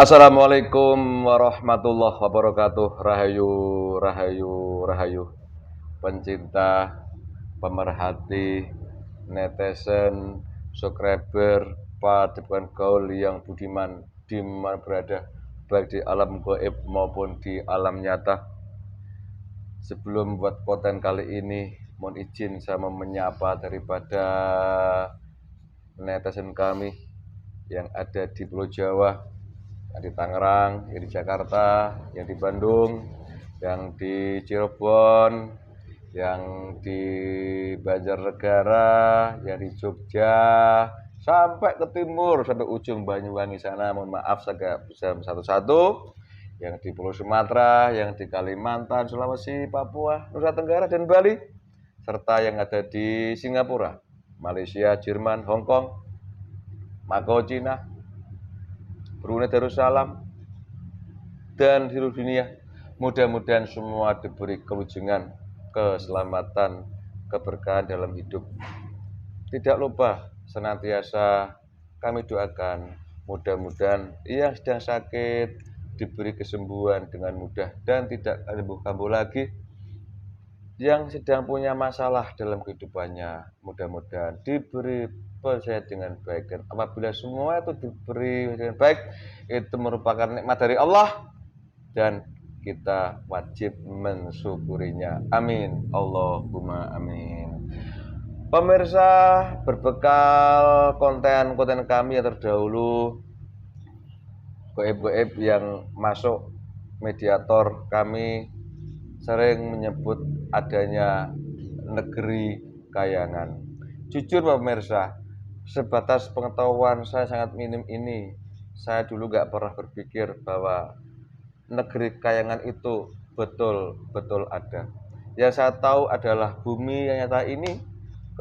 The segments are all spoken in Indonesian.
Assalamualaikum warahmatullahi wabarakatuh. Rahayu, rahayu, rahayu. Pencinta, pemerhati, netizen, subscriber, Padepokan Gaul yang budiman di mana berada, baik di alam gaib maupun di alam nyata. Sebelum buat konten kali ini, mohon izin saya menyapa daripada netizen kami yang ada di Pulau Jawa, yang di Tangerang, yang di Jakarta, yang di Bandung, yang di Cirebon, yang di Banjarnegara, yang di Jogja, sampai ke timur, sampai ujung Banyuwangi sana. Mohon maaf saya gak bisa satu-satu. Yang di Pulau Sumatera, yang di Kalimantan, Sulawesi, Papua, Nusa Tenggara, dan Bali, serta yang ada di Singapura, Malaysia, Jerman, Hong Kong, Makau, Cina, Brunei Darussalam, dan seluruh dunia. Mudah-mudahan semua diberi kelujungan, keselamatan, keberkahan dalam hidup. Tidak lupa senantiasa kami doakan mudah-mudahan yang sedang sakit diberi kesembuhan dengan mudah dan tidak kambuh-kambuh lagi. Yang sedang punya masalah dalam kehidupannya, mudah-mudahan diberi penyelesaian dengan baik. Dan apabila semua itu diberi dengan baik, itu merupakan nikmat dari Allah dan kita wajib mensyukurinya. Amin. Allahumma amin. Pemirsa, berbekal konten-konten kami yang terdahulu, goib-goib yang masuk, mediator kami sering menyebut adanya negeri kayangan. Jujur pemirsa, sebatas pengetahuan saya sangat minim ini, saya dulu gak pernah berpikir bahwa negeri kayangan itu betul-betul ada. Yang saya tahu adalah bumi yang nyata ini,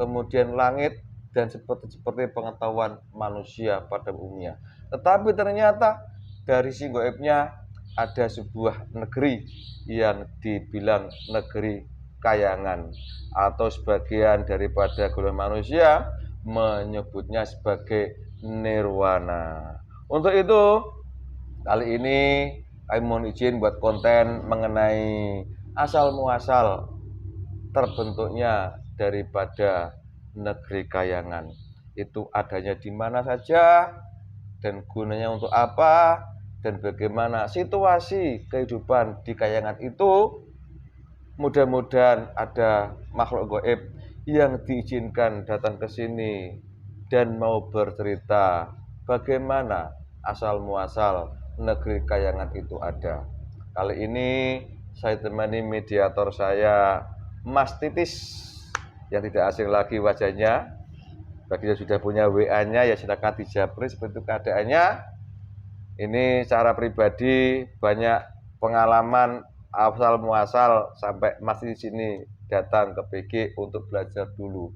kemudian langit, dan seperti pengetahuan manusia pada umumnya. Tetapi ternyata dari si goibnya ada sebuah negeri yang dibilang negeri kayangan, atau sebagian daripada golongan manusia menyebutnya sebagai nirwana. Untuk itu, kali ini kami mohon izin buat konten mengenai asal muasal terbentuknya daripada negeri kayangan. Itu adanya di mana saja dan gunanya untuk apa, dan bagaimana situasi kehidupan di kayangan itu. Mudah-mudahan ada makhluk gaib yang diizinkan datang ke sini dan mau bercerita bagaimana asal muasal negeri kayangan itu ada. Kali ini saya temani mediator saya, Mas Titis, yang tidak asing lagi wajahnya. Bagi yang sudah punya WA-nya ya silakan dijapri seperti itu keadaannya. Ini secara pribadi banyak pengalaman asal muasal sampai masih di sini datang ke PG untuk belajar dulu.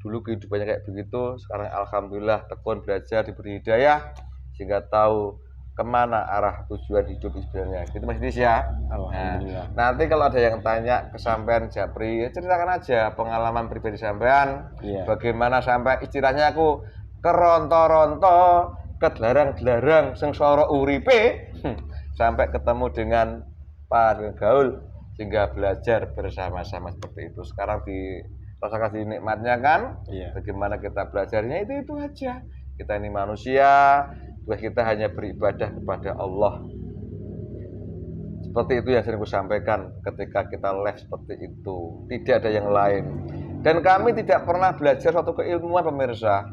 Dulu kehidupannya kayak begitu, sekarang alhamdulillah tekun belajar, diberi hidayah sehingga tahu kemana arah tujuan hidup sebenarnya. Gitu Mas Dis ya. Alhamdulillah. Nanti kalau ada yang tanya ke sampean Japri, ya ceritakan aja pengalaman pribadi sampean. Iya. Bagaimana sampai istilahnya aku keronto-ronto, kedelarang-delarang sengsara uripe sampai ketemu dengan Pak Gaul sehingga belajar bersama-sama seperti itu. Sekarang dirasakan di nikmatnya kan? Iya. Bagaimana kita belajarnya itu aja. Kita ini manusia, tugas kita hanya beribadah kepada Allah. Seperti itu yang sering aku sampaikan ketika kita live seperti itu. Tidak ada yang lain. Dan kami tidak pernah belajar suatu keilmuan pemirsa.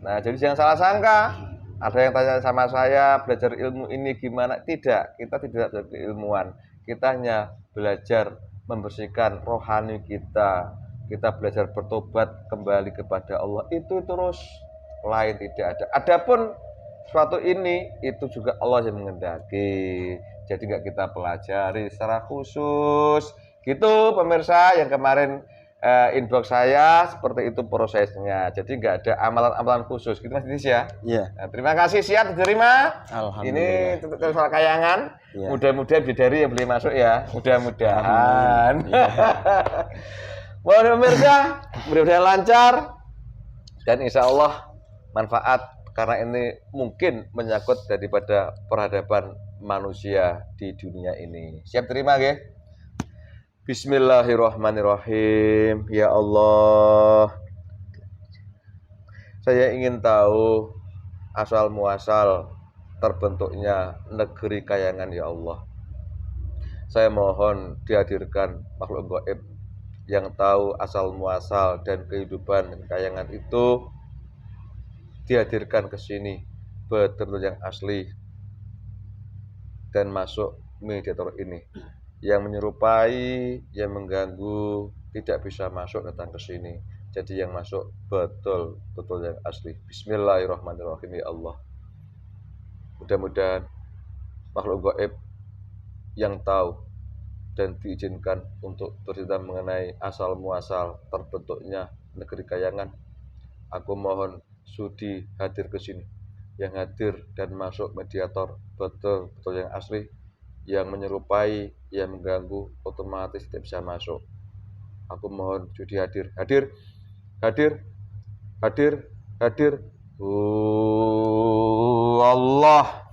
Nah, jadi jangan salah sangka. Ada yang tanya sama saya, belajar ilmu ini gimana? Tidak, kita tidak belajar keilmuan. Kita hanya belajar membersihkan rohani kita. Kita belajar bertobat kembali kepada Allah. Itu terus, lain tidak ada. Adapun suatu ini, itu juga Allah yang mengendaki. Jadi nggak kita pelajari secara khusus. Gitu pemirsa yang kemarin inbox saya, seperti itu prosesnya. Jadi nggak ada amalan-amalan khusus. Gitu Mas Didis ya. Iya. Nah, terima kasih, siap diterima. Alhamdulillah. Ini tutorial soal kayangan. Iya. Mudah-mudahan bidadari yang boleh masuk ya. Mudah-mudahan. Mohon pemirsa, mudah-mudahan lancar dan insya Allah manfaat karena ini mungkin menyangkut daripada peradaban manusia di dunia ini. Siap terima nggih? Bismillahirrahmanirrahim. Ya Allah, saya ingin tahu asal muasal terbentuknya negeri Kayangan ya Allah. Saya mohon dihadirkan makhluk gaib yang tahu asal muasal dan kehidupan Kayangan itu, dihadirkan ke sini betul yang asli dan masuk mediator ini. Yang menyerupai, yang mengganggu tidak bisa masuk datang ke sini. Jadi yang masuk betul yang asli. Bismillahirrahmanirrahim ya Allah. Mudah-mudahan makhluk gaib yang tahu dan diizinkan untuk bercerita mengenai asal muasal terbentuknya negeri Kayangan, aku mohon sudi hadir ke sini. Yang hadir dan masuk mediator betul yang asli. Yang menyerupai, yang mengganggu otomatis tidak bisa masuk. Aku mohon sudi hadir. Allah.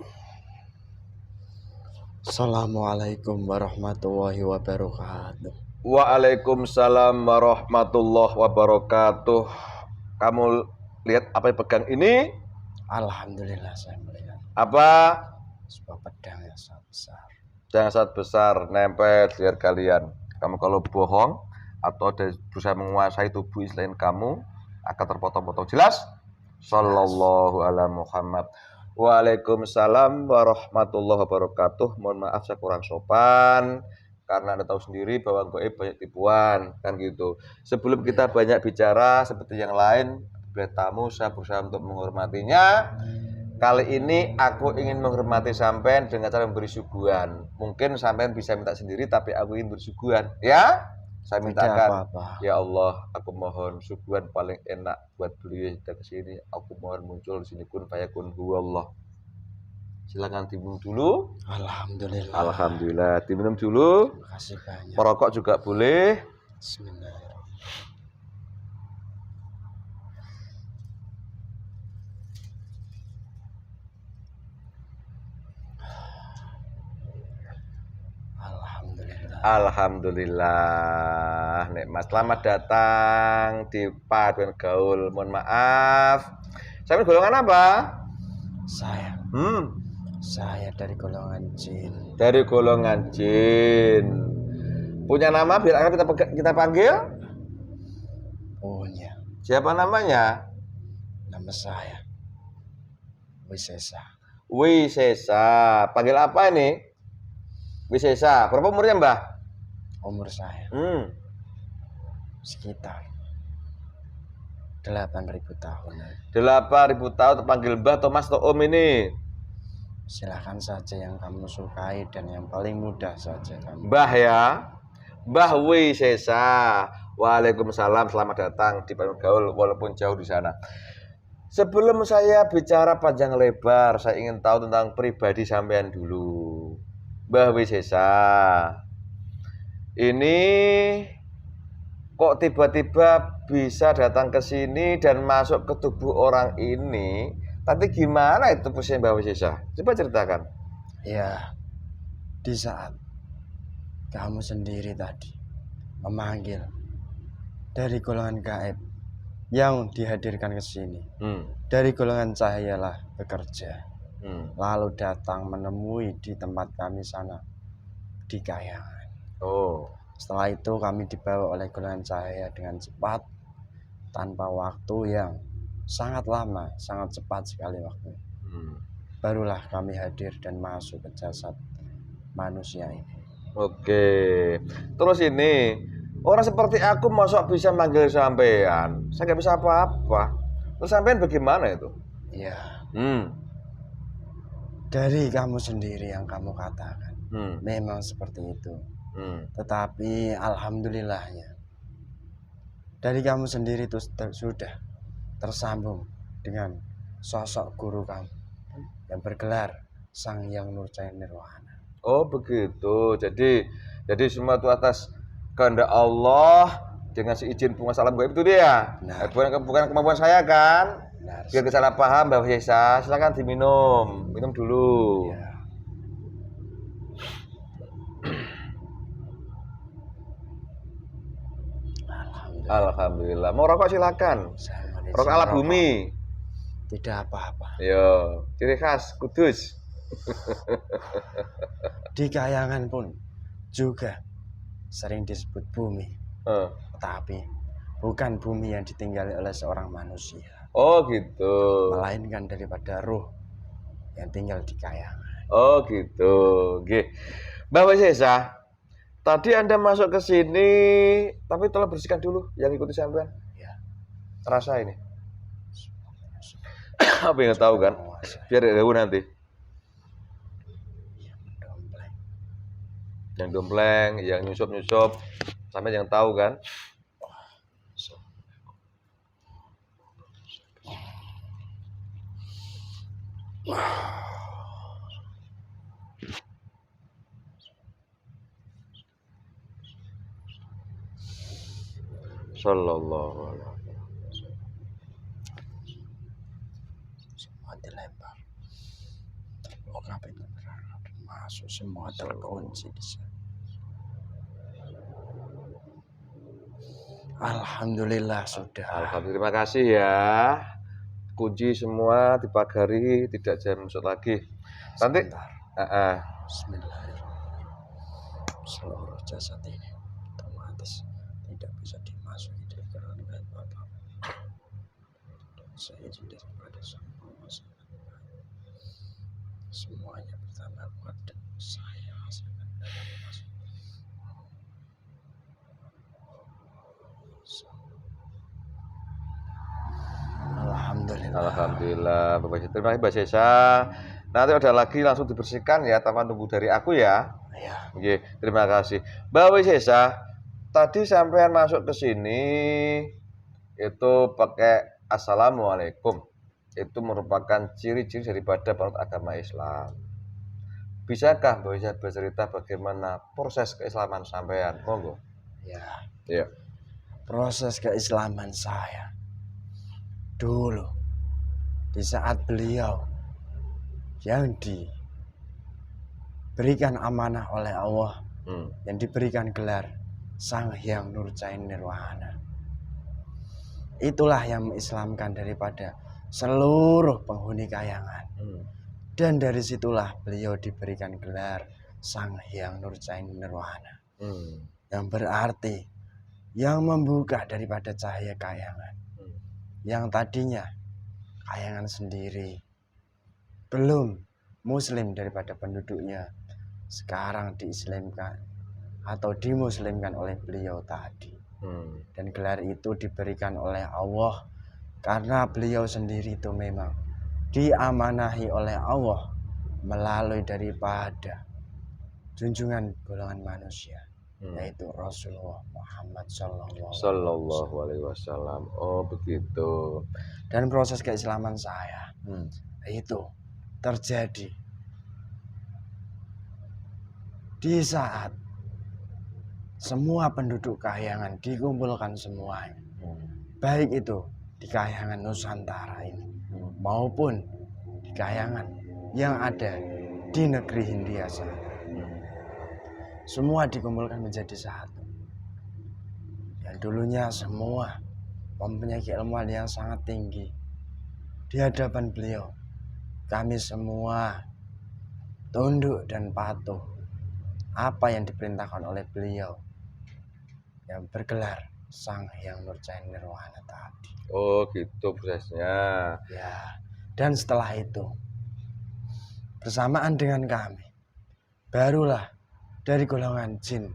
Assalamualaikum warahmatullahi wabarakatuh. Waalaikumsalam warahmatullahi wabarakatuh. Kamu lihat apa yang pegang ini? Alhamdulillah saya melihat Apa? sebuah pedang yang sangat besar. Yang sangat besar nempel di leher kalian. Kamu kalau bohong atau ada berusaha menguasai tubuh selain kamu akan terpotong-potong. Jelas? Sallallahu ala Muhammad. Waalaikumsalam warahmatullahi wabarakatuh. Mohon maaf saya kurang sopan karena Anda tahu sendiri bahwa gaib banyak tipuan kan gitu. Sebelum kita banyak bicara seperti yang lain, bila tamu saya berusaha untuk menghormatinya. Kali ini aku ingin menghormati sampean dengan cara memberi suguhan. Mungkin sampean bisa minta sendiri tapi aku ingin bersuguhan, ya? Saya mintakan, ya Allah, aku mohon suguhan paling enak buat beliau yang ke sini. Aku mohon muncul di sini kun fayakun huwallah. Silakan diminum dulu. Alhamdulillah. Alhamdulillah, diminum dulu. Terima kasih banyak. Merokok juga boleh. Bismillahirrahmanirrahim. Alhamdulillah, nikmat. Selamat datang di Paduan Gaul. Mohon maaf. Saya golongan apa? Saya dari golongan jin. Dari golongan jin. Punya nama biar kita panggil? Punya. Siapa namanya? Nama saya Wisesa. Wisesa. Panggil apa ini? Wisesa. Berapa umurnya, Mbah? Umur saya sekitar 8.000 tahun. 8.000 tahun terpanggil Mbah, Thomas, atau Om ini? Silahkan saja yang kamu sukai dan yang paling mudah saja kamu. Mbah ya. Mbah Wisesa. Waalaikumsalam, selamat datang di Paduan Gaul walaupun jauh di sana. Sebelum saya bicara panjang lebar, saya ingin tahu tentang pribadi sampean dulu. Mbah Wisesa, ini kok tiba-tiba bisa datang ke sini dan masuk ke tubuh orang ini? Tapi gimana itu posisi Mbah Wisesa? Coba ceritakan. Ya, di saat kamu sendiri tadi memanggil dari golongan gaib yang dihadirkan ke sini, dari golongan cahayalah bekerja, lalu datang menemui di tempat kami sana di Kayangan. Setelah itu kami dibawa oleh golongan cahaya dengan cepat tanpa waktu yang sangat lama, sangat cepat sekali waktu. Barulah kami hadir dan masuk ke jasad manusia ini. Oke. Terus ini orang seperti aku masuk bisa manggil sampean. Saya nggak bisa apa-apa. Terus sampean bagaimana itu? Ya. Dari kamu sendiri yang kamu katakan, memang seperti itu. Tetapi alhamdulillahnya dari kamu sendiri itu sudah tersambung dengan sosok guru kamu yang bergelar Sang Hyang Nurjaya Nirwana. Oh begitu. Jadi semua itu atas kehendak Allah dengan seizin penguasa alam gaib itu dia. Bukan kemampuan saya kan? Benar. Biar salah paham Mbak Yesa, silakan diminum. Minum dulu. Ya. Alhamdulillah. Mau rokok silakan. Saya mau izin Rokok ala merokok. bumi. Tidak apa-apa. Yo, ciri khas Kudus. Di Kayangan pun juga sering disebut bumi, tapi bukan bumi yang ditinggali oleh seorang manusia. Oh gitu. Melainkan daripada ruh yang tinggal di Kayangan. Oh gitu. Oke. Mbak Yesa, tadi Anda masuk ke sini, tapi tolong bersihkan dulu yang ikuti sampean. Ya. Rasa ini. Apa yang tahu kan? Biar gak ganggu nanti. Yang dompleng, yang nyusup-nyusup, sampai yang tahu kan? Sallallahu alaihi wasallam. Semua dilempar. Terbuka pintu neraka dan masuk semua terkunci di sana. Alhamdulillah sudah. Alhamdulillah, terima kasih ya. Kunci semua dipagari, tidak jangan masuk lagi. Nanti Bismillahirrahmanirrahim. Seluruh jasad ini otomatis tidak bisa dimasuki dari kerangka Bapak. Dan saya izin daripada Sang Penguasa. Semuanya bertambah kuat dan saya hasilkan dari masuk. Alhamdulillah. Alhamdulillah, Bapak Yesa. Terima kasih Mbak Yesa. Nanti ada lagi langsung dibersihkan ya, tanpa nunggu dari aku ya. Ya. Oke, terima kasih. Mbak Yesa, tadi sampean masuk ke sini itu pakai Assalamualaikum. Itu merupakan ciri-ciri daripada penganut agama Islam. Bisakah Mbak Yesa bercerita bagaimana proses keislaman sampean? Monggo. Ya. Iya. Proses keislaman saya dulu di saat beliau yang diberikan amanah oleh Allah, yang diberikan gelar Sang Hyang Nurcain Nirwana. Itulah yang mengislamkan daripada seluruh penghuni Kayangan. Dan dari situlah beliau diberikan gelar Sang Hyang Nurcain Nirwana. Yang berarti yang membuka daripada cahaya Kayangan. Yang tadinya Kayangan sendiri belum muslim daripada penduduknya, sekarang diislamkan atau dimuslimkan oleh beliau tadi. Dan gelar itu diberikan oleh Allah karena beliau sendiri itu memang diamanahi oleh Allah melalui daripada junjungan golongan manusia, yaitu Rasulullah Muhammad Sallallahu Alaihi Wasallam. Oh begitu. Dan proses keislaman saya itu terjadi di saat semua penduduk Kayangan dikumpulkan semuanya, baik itu di Kayangan Nusantara ini maupun di Kayangan yang ada di negeri Hindia sana. Semua dikumpulkan menjadi satu. Yang dulunya semua mempunyai keilmuan yang sangat tinggi. Di hadapan beliau, kami semua tunduk dan patuh apa yang diperintahkan oleh beliau yang bergelar Sang Hyang Nurcain Nirwana tadi. Oh gitu prosesnya. Ya, dan setelah itu bersamaan dengan kami, barulah dari golongan jin,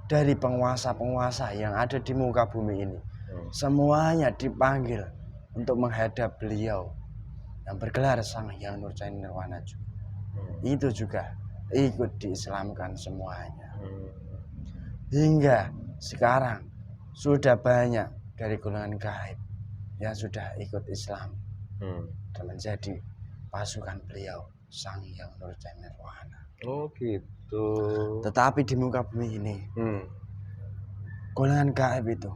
dari penguasa-penguasa yang ada di muka bumi ini, semuanya dipanggil untuk menghadap beliau yang bergelar Sang Hyang Nurcain Nirwana juga. Itu juga ikut diislamkan semuanya. Hingga sekarang sudah banyak dari golongan gaib yang sudah ikut Islam dan menjadi pasukan beliau Sang Hyang Nurcain Nirwana. Oh gitu. Tetapi di muka bumi ini golongan gaib itu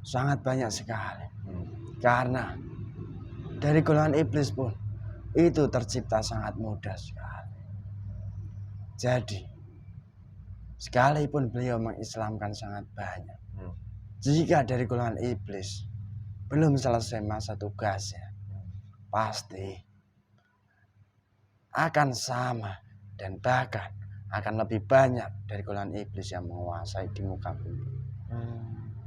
sangat banyak sekali. Karena dari golongan iblis pun itu tercipta sangat mudah sekali. Jadi sekalipun beliau mengislamkan sangat banyak, jika dari golongan iblis belum selesai masa tugasnya, pasti akan sama dan bahkan akan lebih banyak dari golongan iblis yang menguasai di muka bumi.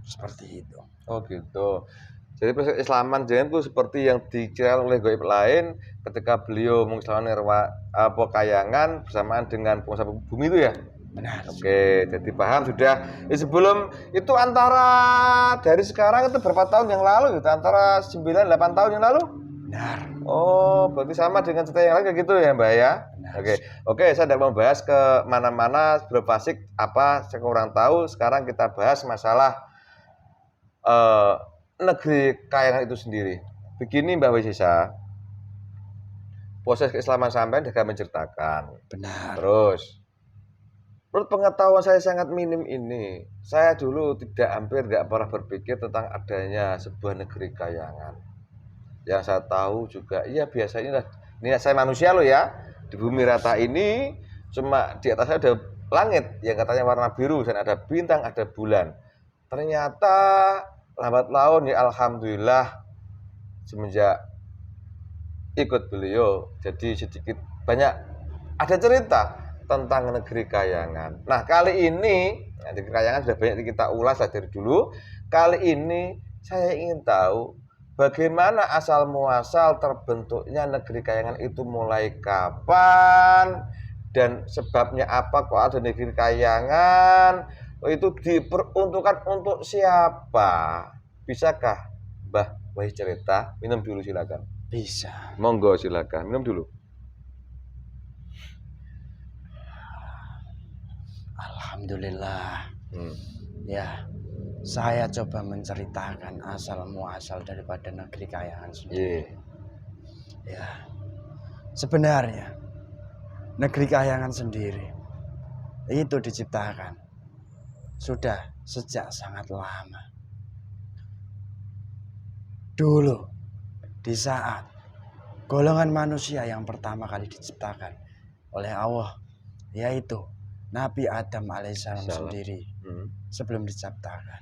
Seperti itu. Oh gitu. Jadi proses Islaman Jain itu seperti yang dikirakan oleh gaib lain ketika beliau mengislamkan Kayangan bersamaan dengan penguasa bumi itu ya. Benar. Oke, jadi paham sudah. Sebelum itu antara dari sekarang itu berapa tahun yang lalu gitu? Antara 9-8 tahun yang lalu? Benar. Oh, berarti sama dengan cerita yang lain kayak gitu ya, Mbak ya? Benar. Oke, saya tidak mau bahas ke mana-mana sebelum fasik apa saya kurang tahu. Sekarang kita bahas masalah negeri Kayangan itu sendiri. Begini Mbak Wisisa, proses keislaman sampai sudah menceritakan. Benar. Terus menurut pengetahuan saya sangat minim ini, saya dulu hampir nggak pernah berpikir tentang adanya sebuah negeri Kayangan. Yang saya tahu juga, ya biasanya ini saya manusia loh ya, di bumi rata ini cuma di atasnya ada langit yang katanya warna biru dan ada bintang, ada bulan. Ternyata lambat laun ya alhamdulillah semenjak ikut beliau jadi sedikit banyak ada cerita tentang negeri Kayangan. Nah kali ini negeri Kayangan sudah banyak kita ulas dari dulu. Kali ini saya ingin tahu bagaimana asal muasal terbentuknya negeri Kayangan itu mulai kapan dan sebabnya apa kok ada negeri Kayangan, itu diperuntukkan untuk siapa? Bisakah Mbah Wahyu cerita? Minum dulu silakan. Bisa. Monggo silakan, minum dulu. Alhamdulillah. Ya, saya coba menceritakan asal muasal daripada negeri Kayangan sendiri. Ya, sebenarnya negeri Kayangan sendiri itu diciptakan sudah sejak sangat lama. Dulu di saat golongan manusia yang pertama kali diciptakan oleh Allah, yaitu Nabi Adam alaihissalam sendiri. Sebelum diciptakan,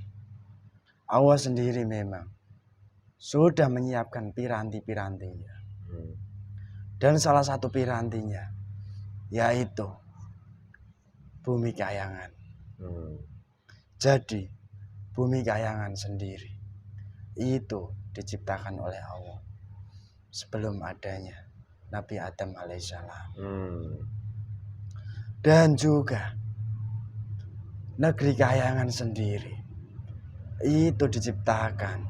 Allah sendiri memang sudah menyiapkan piranti-pirantinya. Dan salah satu pirantinya yaitu bumi Kayangan. Jadi bumi Kayangan sendiri itu diciptakan oleh Allah sebelum adanya Nabi Adam alaihissalam. Dan juga negeri Kayangan sendiri itu diciptakan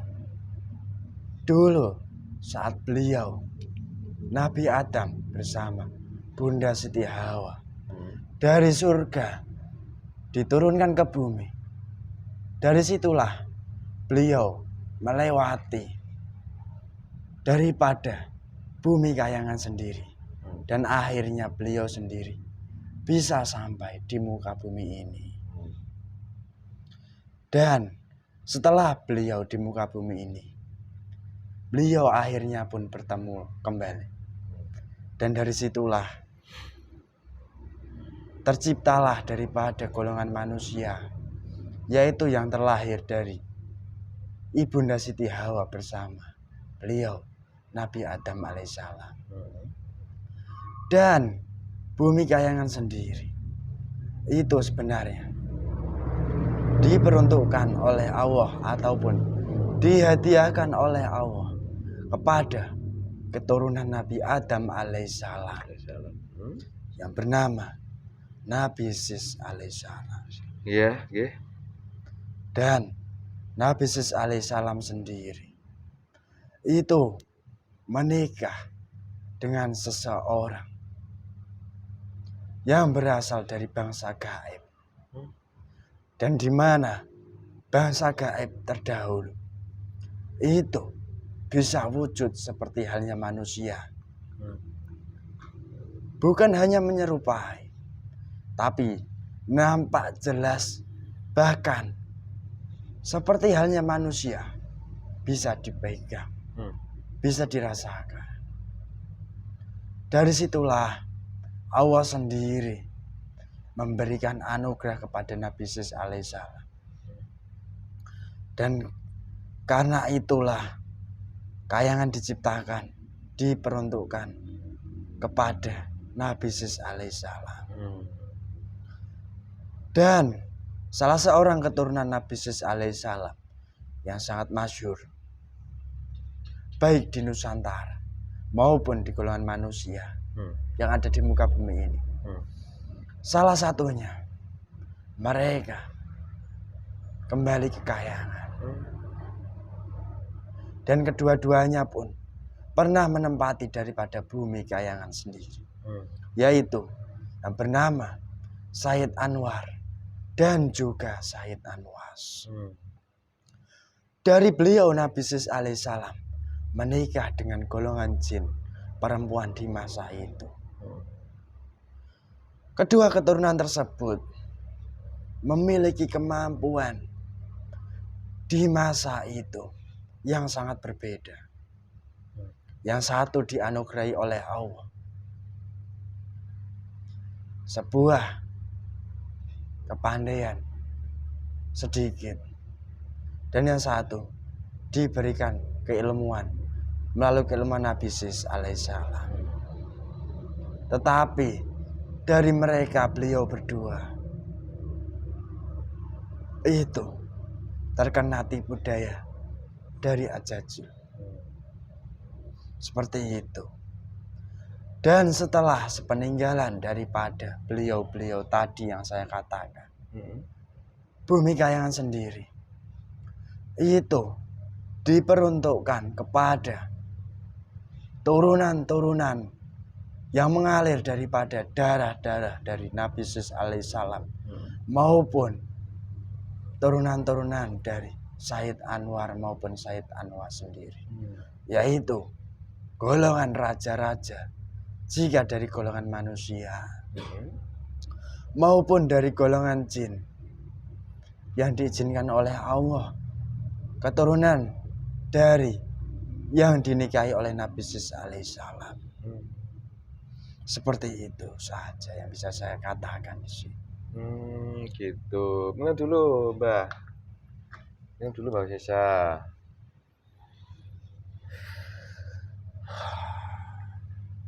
dulu saat beliau Nabi Adam bersama Bunda Siti Hawa dari surga diturunkan ke bumi. Dari situlah beliau melewati daripada bumi Kayangan sendiri dan akhirnya beliau sendiri bisa sampai di muka bumi ini. Dan setelah beliau di muka bumi ini, beliau akhirnya pun bertemu kembali. Dan dari situlah terciptalah daripada golongan manusia, yaitu yang terlahir dari Ibunda Siti Hawa bersama beliau Nabi Adam alaihissalam. Dan bumi Kayangan sendiri itu sebenarnya diperuntukkan oleh Allah ataupun dihadiahkan oleh Allah kepada keturunan Nabi Adam alaihissalam yang bernama Nabi Sis alaihissalam. Iya. Dan Nabi Sis alaihissalam sendiri itu menikah dengan seseorang yang berasal dari bangsa gaib. Dan di mana bangsa gaib terdahulu itu bisa wujud seperti halnya manusia. Bukan hanya menyerupai, tapi nampak jelas, bahkan seperti halnya manusia bisa dipegang. bisa dirasakan. Dari situlah Allah sendiri memberikan anugerah kepada Nabi Sis alaihissalam. Dan karena itulah kayangan diciptakan, diperuntukkan kepada Nabi Sis alaihissalam. Dan salah seorang keturunan Nabi Sis alaihissalam yang sangat masyhur, baik di Nusantara maupun di golongan manusia yang ada di muka bumi ini. Salah satunya, mereka kembali ke kayangan. Dan kedua-duanya pun pernah menempati daripada bumi kayangan sendiri. Yaitu yang bernama Sayyid Anwar dan juga Sayyid Anwas. Dari beliau Nabi Sis alaihissalam menikah dengan golongan jin perempuan di masa itu. Kedua keturunan tersebut memiliki kemampuan di masa itu yang sangat berbeda. Yang satu dianugerahi oleh Allah sebuah kepandaian sedikit, dan yang satu diberikan keilmuan melalui keilmuan Nabi Sis alaihissalam. Tetapi dari mereka beliau berdua itu terkena tipu daya dari Ajajil. Seperti itu. Dan setelah sepeninggalan daripada beliau-beliau tadi yang saya katakan, bumi kayangan sendiri itu diperuntukkan kepada turunan-turunan yang mengalir daripada darah-darah dari Nabi Sis alaihissalam maupun turunan-turunan dari Sayyid Anwar maupun Sayyid Anwas sendiri, yaitu golongan raja-raja jika dari golongan manusia maupun dari golongan jin yang diizinkan oleh Allah, keturunan dari yang dinikahi oleh Nabi Sis alaihissalam. Seperti itu saja yang bisa saya katakan di sini. Gitu. Minum dulu, Mbah. Minum dulu, Mbak Sesa.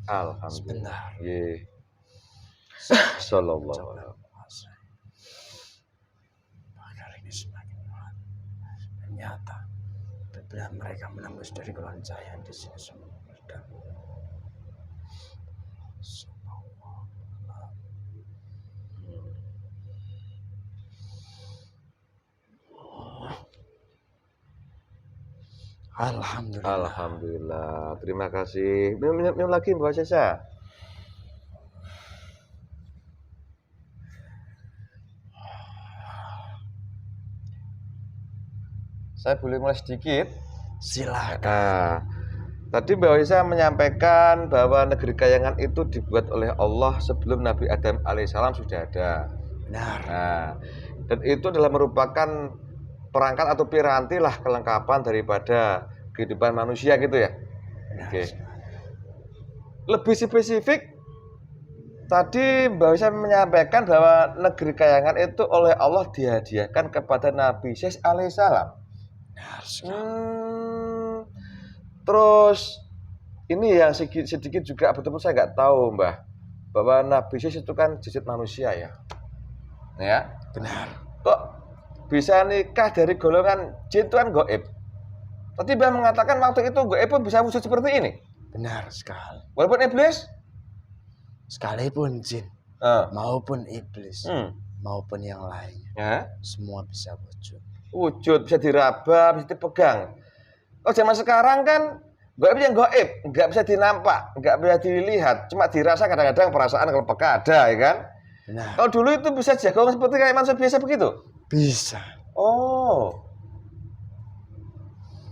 Alhamdulillah. Ye. Sallallahu alaihi wasallam. Kali ini semakin kuat. Ternyata bila mereka menembus dari golongan cahaya di sini semua meledak. Alhamdulillah. Alhamdulillah. Terima kasih. Minum lagi, Mbak Sesa. Saya boleh mulai sedikit? Silakan. Nah, tadi Mbak Sesa menyampaikan bahwa negeri kayangan itu dibuat oleh Allah sebelum Nabi Adam alaihissalam sudah ada. Benar. Nah, dan itu adalah merupakan perangkat atau piranti lah kelengkapan daripada kehidupan manusia gitu ya. Oke. Lebih spesifik, tadi Mbak Sesa menyampaikan bahwa negeri kayangan itu oleh Allah dihadiahkan kepada Nabi Sis alaihissalam. Terus ini yang sedikit juga betul-betul saya nggak tahu, Mbah, bahwa Nabi Sis itu kan jasad manusia ya. Ya. Benar. Kok bisa nikah dari golongan jin itu kan gaib. Tadi Mbah mengatakan waktu itu gaib pun bisa wujud seperti ini. Benar sekali. Walaupun iblis, sekalipun jin maupun iblis maupun yang lainnya, semua bisa wujud. Wujud, bisa diraba, bisa dipegang. Oh, zaman sekarang kan gaib yang gaib, nggak bisa dinampak, nggak bisa dilihat, cuma dirasa kadang-kadang perasaan kalau peka ada, ya kan? Benar. Kalau dulu itu bisa jago seperti kayak manusia biasa begitu? Bisa. Oh,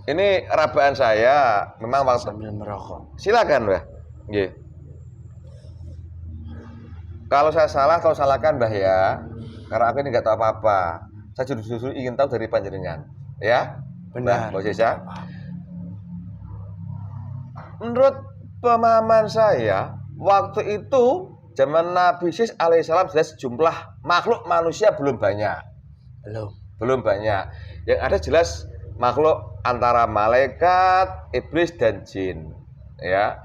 ini rabaan saya, memang waktu sambil merokok. Silakan, Mbah. Nggih. Kalau saya salah atau salahkan, Mbah ya, karena aku ini nggak tahu apa-apa. Saya justru ingin tahu dari panjenengan, ya? Benar. Mbah Sesa. Menurut pemahaman saya, waktu itu zaman Nabi Sis alaihissalam jelas jumlah makhluk manusia belum banyak. Belum banyak. Yang ada jelas makhluk antara malaikat, iblis dan jin. Ya.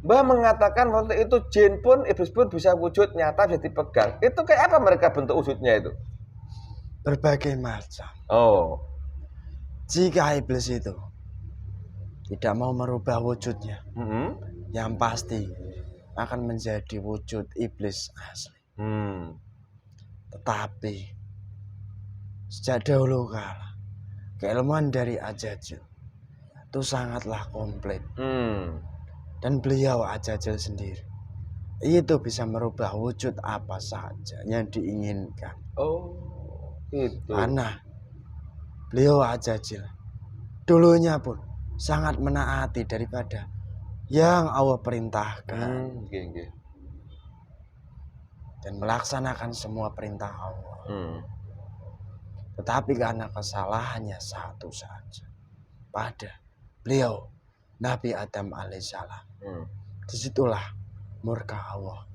Mbah mengatakan waktu itu jin pun, iblis pun bisa wujud nyata, bisa dipegang. Itu kayak apa mereka bentuk wujudnya itu? Berbagai macam. Oh. Jika iblis itu tidak mau merubah wujudnya, yang pasti akan menjadi wujud iblis asli. Tetapi sejak dahulu kala keilmuan dari Ajajil itu sangatlah komplit. Dan beliau Ajajil sendiri itu bisa merubah wujud apa saja yang diinginkan. Oh, itu. Karena beliau Ajajil dulunya pun sangat menaati daripada yang Allah perintahkan. Dan melaksanakan semua perintah Allah. Tetapi karena kesalahannya satu saja pada beliau Nabi Adam alaihissalam, disitulah murka Allah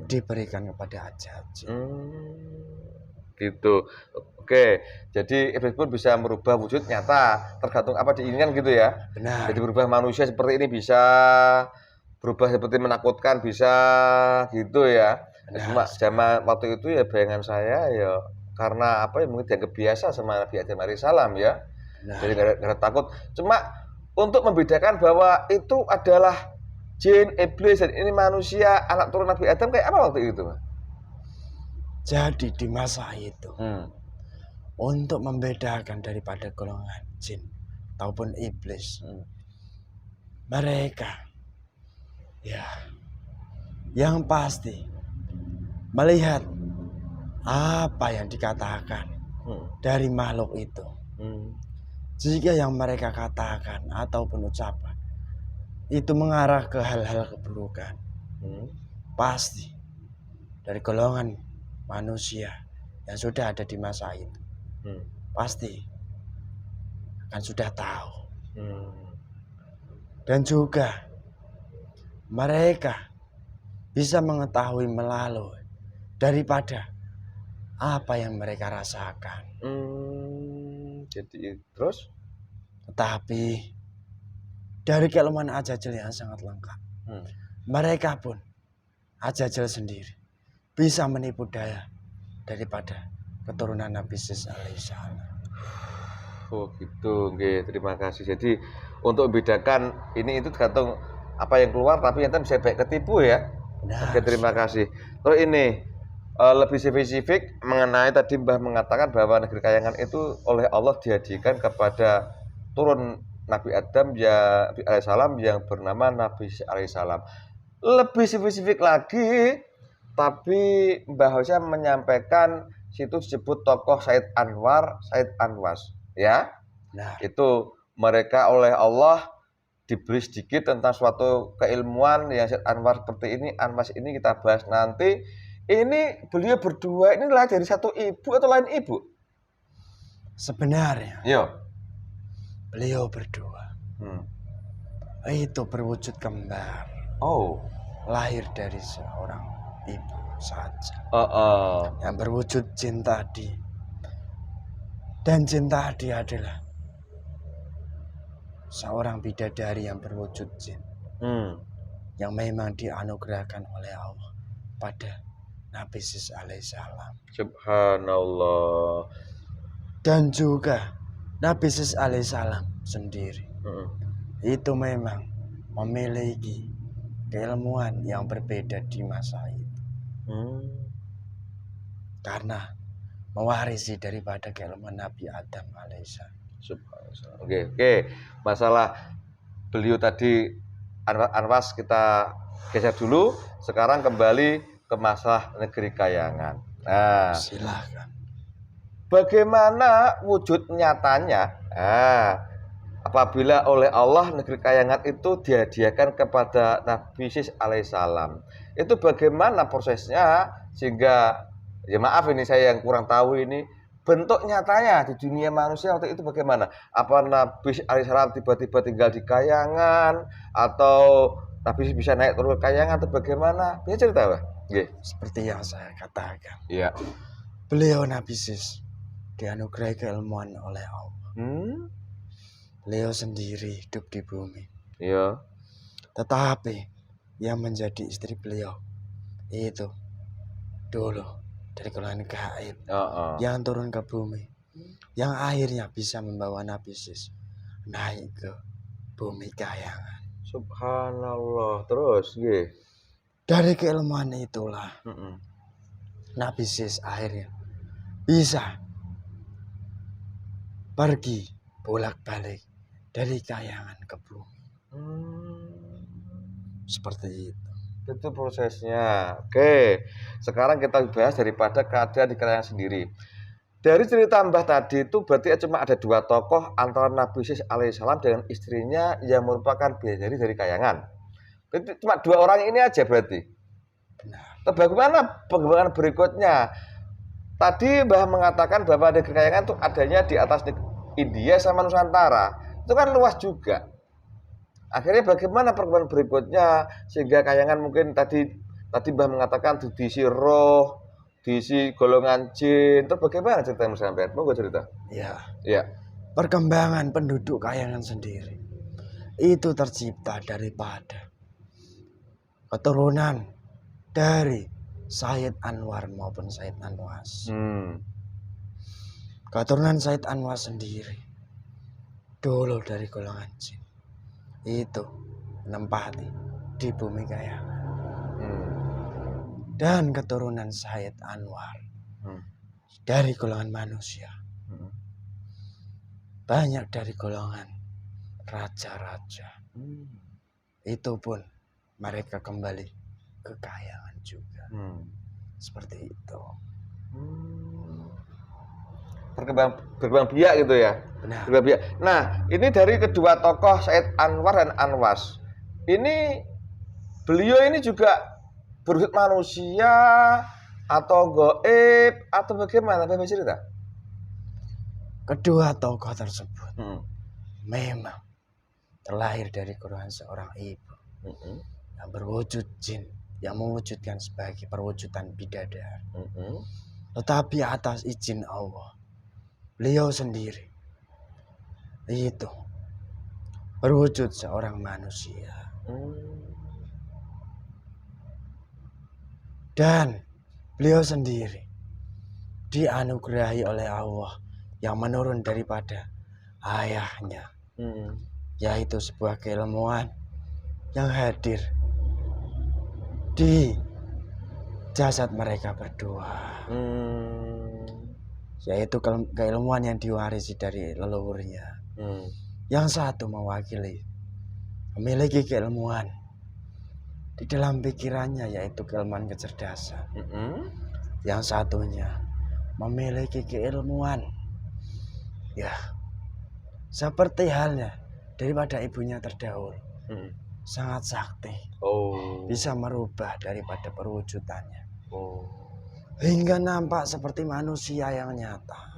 diberikan kepada Ajajil. Gitu. Oke, jadi iblis pun bisa merubah wujud nyata, tergantung apa diinginkan gitu ya. Benar. Jadi berubah manusia seperti ini bisa, berubah seperti menakutkan bisa, gitu ya. Cuma zaman waktu itu ya bayangan saya ya karena apa ya mungkin dianggap biasa sama Nabi Adam alaihissalam ya. Jadi nggak ada takut. Cuma untuk membedakan bahwa itu adalah jin, iblis dan ini manusia, anak turun Nabi Adam kayak apa waktu itu? Jadi di masa itu untuk membedakan daripada golongan jin ataupun iblis, mereka ya yang pasti melihat apa yang dikatakan dari makhluk itu. Jika yang mereka katakan ataupun ucapan itu mengarah ke hal-hal keburukan, pasti dari golongan manusia yang sudah ada di masa itu pasti akan sudah tahu. Dan juga mereka bisa mengetahui melalui daripada apa yang mereka rasakan. Jadi terus? Tetapi dari keilmuan Ajajil yang sangat lengkap, mereka pun Ajajil sendiri bisa menipu daya daripada keturunan Nabi Sis alaihissalam. Oh gitu, oke, terima kasih. Jadi untuk membedakan ini itu tergantung apa yang keluar, tapi yang bisa baik ketipu ya. Oke, terima kasih. Terus ini lebih spesifik mengenai tadi Mbah mengatakan bahwa negeri kayangan itu oleh Allah dihadiahkan kepada turun Nabi Adam ya alaihissalam yang bernama Nabi alaihissalam. Lebih spesifik lagi, tapi Mbah Hosya menyampaikan situ disebut tokoh Said Anwar, Said Anwas, ya. Itu mereka oleh Allah diberi sedikit tentang suatu keilmuan yang Said Anwar seperti ini, Anwas ini kita bahas nanti. Ini beliau berdua ini lahir dari satu ibu atau lain ibu? Sebenarnya, beliau berdua itu berwujud kembar. Oh, lahir dari seorang ibu saja. Yang berwujud jin tadi. Dan jin tadi adalah seorang bidadari yang berwujud jin. Yang memang dianugerahkan oleh Allah pada Nabi Sis alaihissalam. Subhanallah. Dan juga Nabi Sis alaihissalam sendiri itu memang memiliki keilmuan yang berbeda di masa itu. Karena mewarisi daripada keilmuan Nabi Adam alaihissalam. Subhanallah. Oke. Masalah beliau tadi Anwas kita geser dulu. Sekarang kembali ke masalah negeri kayangan. Nah, silakan. Bagaimana wujud nyatanya? Apabila oleh Allah negeri kayangan itu dihadiahkan kepada Nabi Sis alaihissalam, itu bagaimana prosesnya sehingga ya maaf ini saya yang kurang tahu ini bentuk nyatanya di dunia manusia waktu itu bagaimana? Apa Nabi alaihissalam tiba-tiba tinggal di kayangan, atau Nabi bisa naik turun ke kayangan, atau bagaimana? Bisa cerita, Pak? Nggih. Seperti yang saya katakan, Iya. beliau Nabi Sis dianugerahi keilmuan oleh Allah. Beliau sendiri hidup di bumi. Iya. Tetapi yang menjadi istri beliau itu dulu dari golongan gaib yang turun ke bumi, yang akhirnya bisa membawa Nabi Sis naik ke bumi kayangan. Subhanallah. Terus, nggih. Dari keilmuan itulah Nabi Sis akhirnya bisa pergi bolak-balik dari kayangan ke bumi. Seperti itu. Itu prosesnya. Oke, sekarang kita bahas daripada keadaan di kayangan sendiri. Dari cerita Mbah tadi itu berarti cuma ada dua tokoh antara Nabi Sis alaihissalam dengan istrinya yang merupakan bidadari dari kayangan. Itu cuma dua orang ini aja berarti. Benar. Terus bagaimana pengembangan berikutnya? Tadi Mbah mengatakan bahwa ada kayangan itu adanya di atas India sama Nusantara. Itu kan luas juga. Akhirnya bagaimana perkembangan berikutnya sehingga kayangan mungkin tadi Mbah mengatakan diisi roh, diisi golongan jin. Terus bagaimana cerita sampai? Mau gue cerita? Ya. Perkembangan penduduk kayangan sendiri itu tercipta daripada keturunan dari Sayyid Anwar maupun Sayyid Anwas. Keturunan Sayyid Anwas sendiri dulu dari golongan jin itu menempati di bumi kayangan. Dan keturunan Sayyid Anwar dari golongan manusia, banyak dari golongan raja-raja. Itu pun mereka kembali ke kayangan juga. Seperti itu. Berkembang biak gitu ya. Benar. Berkembang biak. Nah, ini dari kedua tokoh Sayyid Anwar dan Anwas. Ini beliau ini juga berwujud manusia atau goib atau bagaimana? Bapak cerita. Kedua tokoh tersebut memang terlahir dari keluarga seorang ibu yang berwujud jin, yang mewujudkan sebagai perwujudan bidadari. Tetapi atas izin Allah, beliau sendiri itu berwujud seorang manusia. Dan beliau sendiri dianugerahi oleh Allah yang menurun daripada ayahnya, yaitu sebuah keilmuan yang hadir di jasad mereka berdua, yaitu keilmuan yang diwarisi dari leluhurnya. Yang satu mewakili memiliki keilmuan di dalam pikirannya, yaitu keilmuan kecerdasan. Yang satunya memiliki keilmuan ya seperti halnya daripada ibunya terdahulu, sangat sakti, bisa merubah daripada perwujudannya, hingga nampak seperti manusia yang nyata.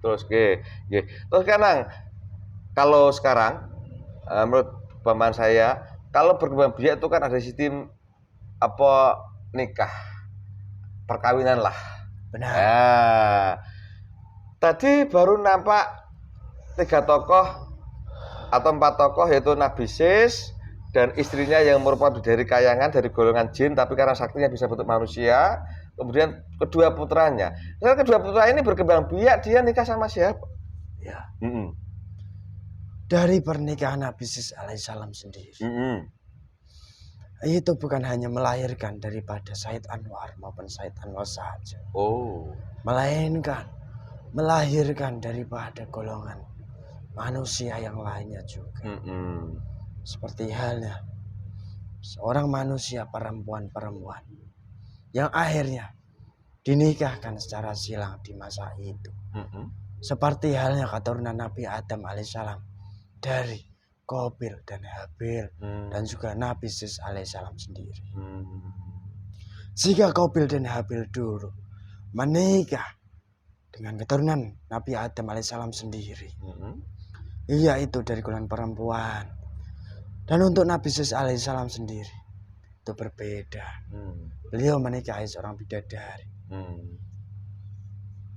Terus terus kalau sekarang menurut paman saya, kalau berkembang biak itu kan ada sistem apa nikah, perkawinan lah. Benar. Nah, tadi baru nampak 3 tokoh atau 4 tokoh, yaitu Nabi Sis dan istrinya yang merupakan dari kayangan dari golongan jin, tapi karena saktinya bisa bentuk manusia. Kemudian kedua putranya. Nah, kedua putra ini berkembang biak, dia nikah sama siapa? Ya. Dari pernikahan Nabi Sis alaihissalam sendiri, itu bukan hanya melahirkan daripada Sayyid Anwar maupun Sayyid Anwar saja, melainkan melahirkan daripada golongan manusia yang lainnya juga. Seperti halnya seorang manusia perempuan yang akhirnya dinikahkan secara silang di masa itu. Seperti halnya keturunan Nabi Adam alaihissalam dari Qabil dan Habil, dan juga Nabi Sis alaihissalam sendiri. Jika Qabil dan Habil dulu menikah dengan keturunan Nabi Adam alaihissalam sendiri. Hmm. Iya, itu dari golongan perempuan. Dan untuk Nabi Yesus alaihissalam sendiri itu berbeda. Beliau menikahi seorang bidadari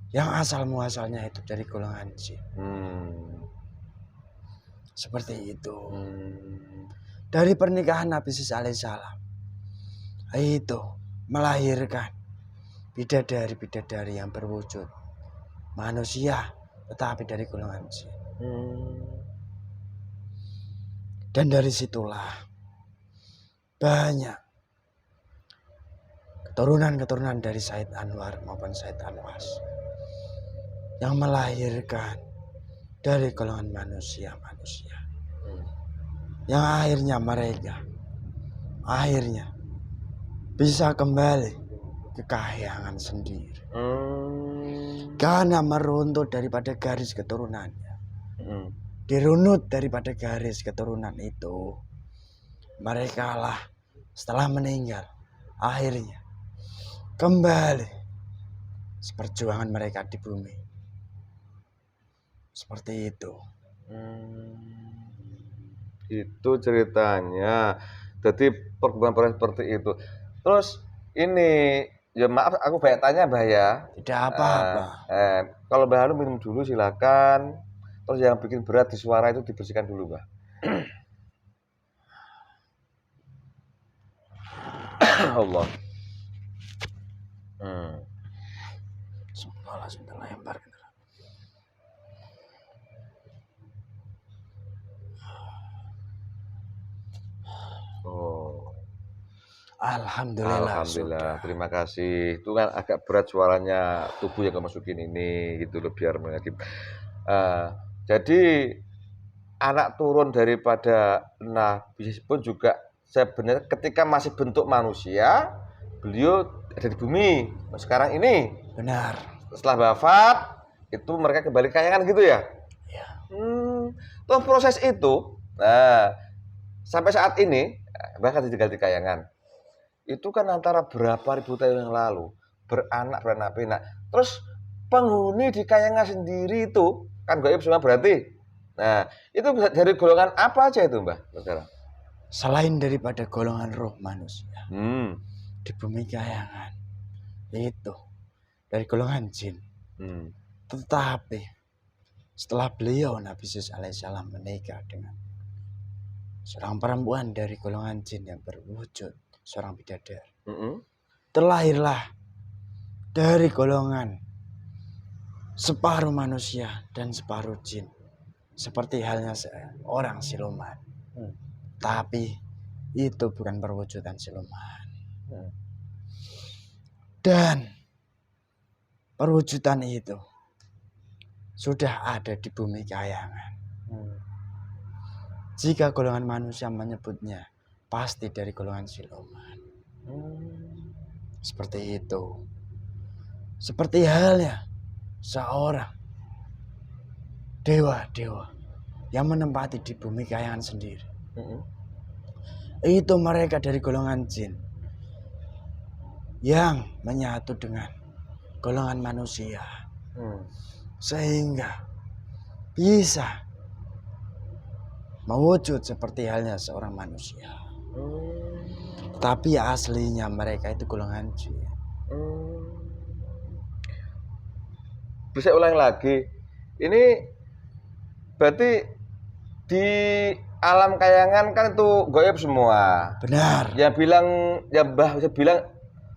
yang asal muasalnya itu dari golongan jin. Seperti itu. Dari pernikahan Nabi Yesus alaihissalam itu melahirkan bidadari-bidadari yang berwujud manusia tetapi dari golongan jin. Dan dari situlah banyak keturunan-keturunan dari Said Anwar maupun Said Anwas yang melahirkan dari golongan manusia-manusia. Yang akhirnya mereka bisa kembali ke kahyangan sendiri. Karena meruntuh daripada garis keturunannya. Dirunut daripada garis keturunan itu, mereka lah setelah meninggal akhirnya kembali seperjuangan mereka di bumi. Seperti itu. Itu ceritanya. Jadi perkembangan seperti itu. Terus ini, ya maaf aku banyak tanya Mbah ya. Tidak apa-apa. Kalau Mbah Hanu minum dulu silakan. Terus yang bikin berat di suara itu dibersihkan dulu Mbah. Allah. Semoga Allah sudah lempar. Oh. Alhamdulillah. Alhamdulillah. Terima kasih. Itu kan agak berat suaranya, tubuh yang kemasukin ini gitu loh biar mengadip. Jadi anak turun daripada Nabi pun juga sebenarnya ketika masih bentuk manusia, beliau ada di bumi. Sekarang ini Benar. setelah wafat itu mereka kembali kayangan gitu ya. Ya. Toh proses itu, sampai saat ini bahkan tinggal di kayangan. Itu kan antara berapa ribu tahun yang lalu beranak pinak. Terus penghuni di kayangan sendiri itu kan gaib semua berarti. Nah, itu dari golongan apa aja itu, Mbah? Sekarang. Selain daripada golongan roh manusia di bumi kayangan itu dari golongan jin. Tetapi setelah beliau Nabi Yesus alaihissalam menikah dengan seorang perempuan dari golongan jin yang berwujud seorang bidadari, terlahirlah dari golongan separuh manusia dan separuh jin, seperti halnya seorang siluman. Tapi itu bukan perwujudan siluman. Dan perwujudan itu sudah ada di bumi kayangan. Jika golongan manusia menyebutnya, pasti dari golongan siluman. Seperti itu. Seperti halnya seorang dewa-dewa yang menempati di bumi kayangan sendiri. Itu mereka dari golongan jin yang menyatu dengan golongan manusia, sehingga bisa mewujud seperti halnya seorang manusia. Tapi aslinya mereka itu golongan jin. Bisa ulang lagi. Ini berarti di alam kayangan kan itu gaib semua. Benar. Yang bilang, ya Mbah bisa bilang,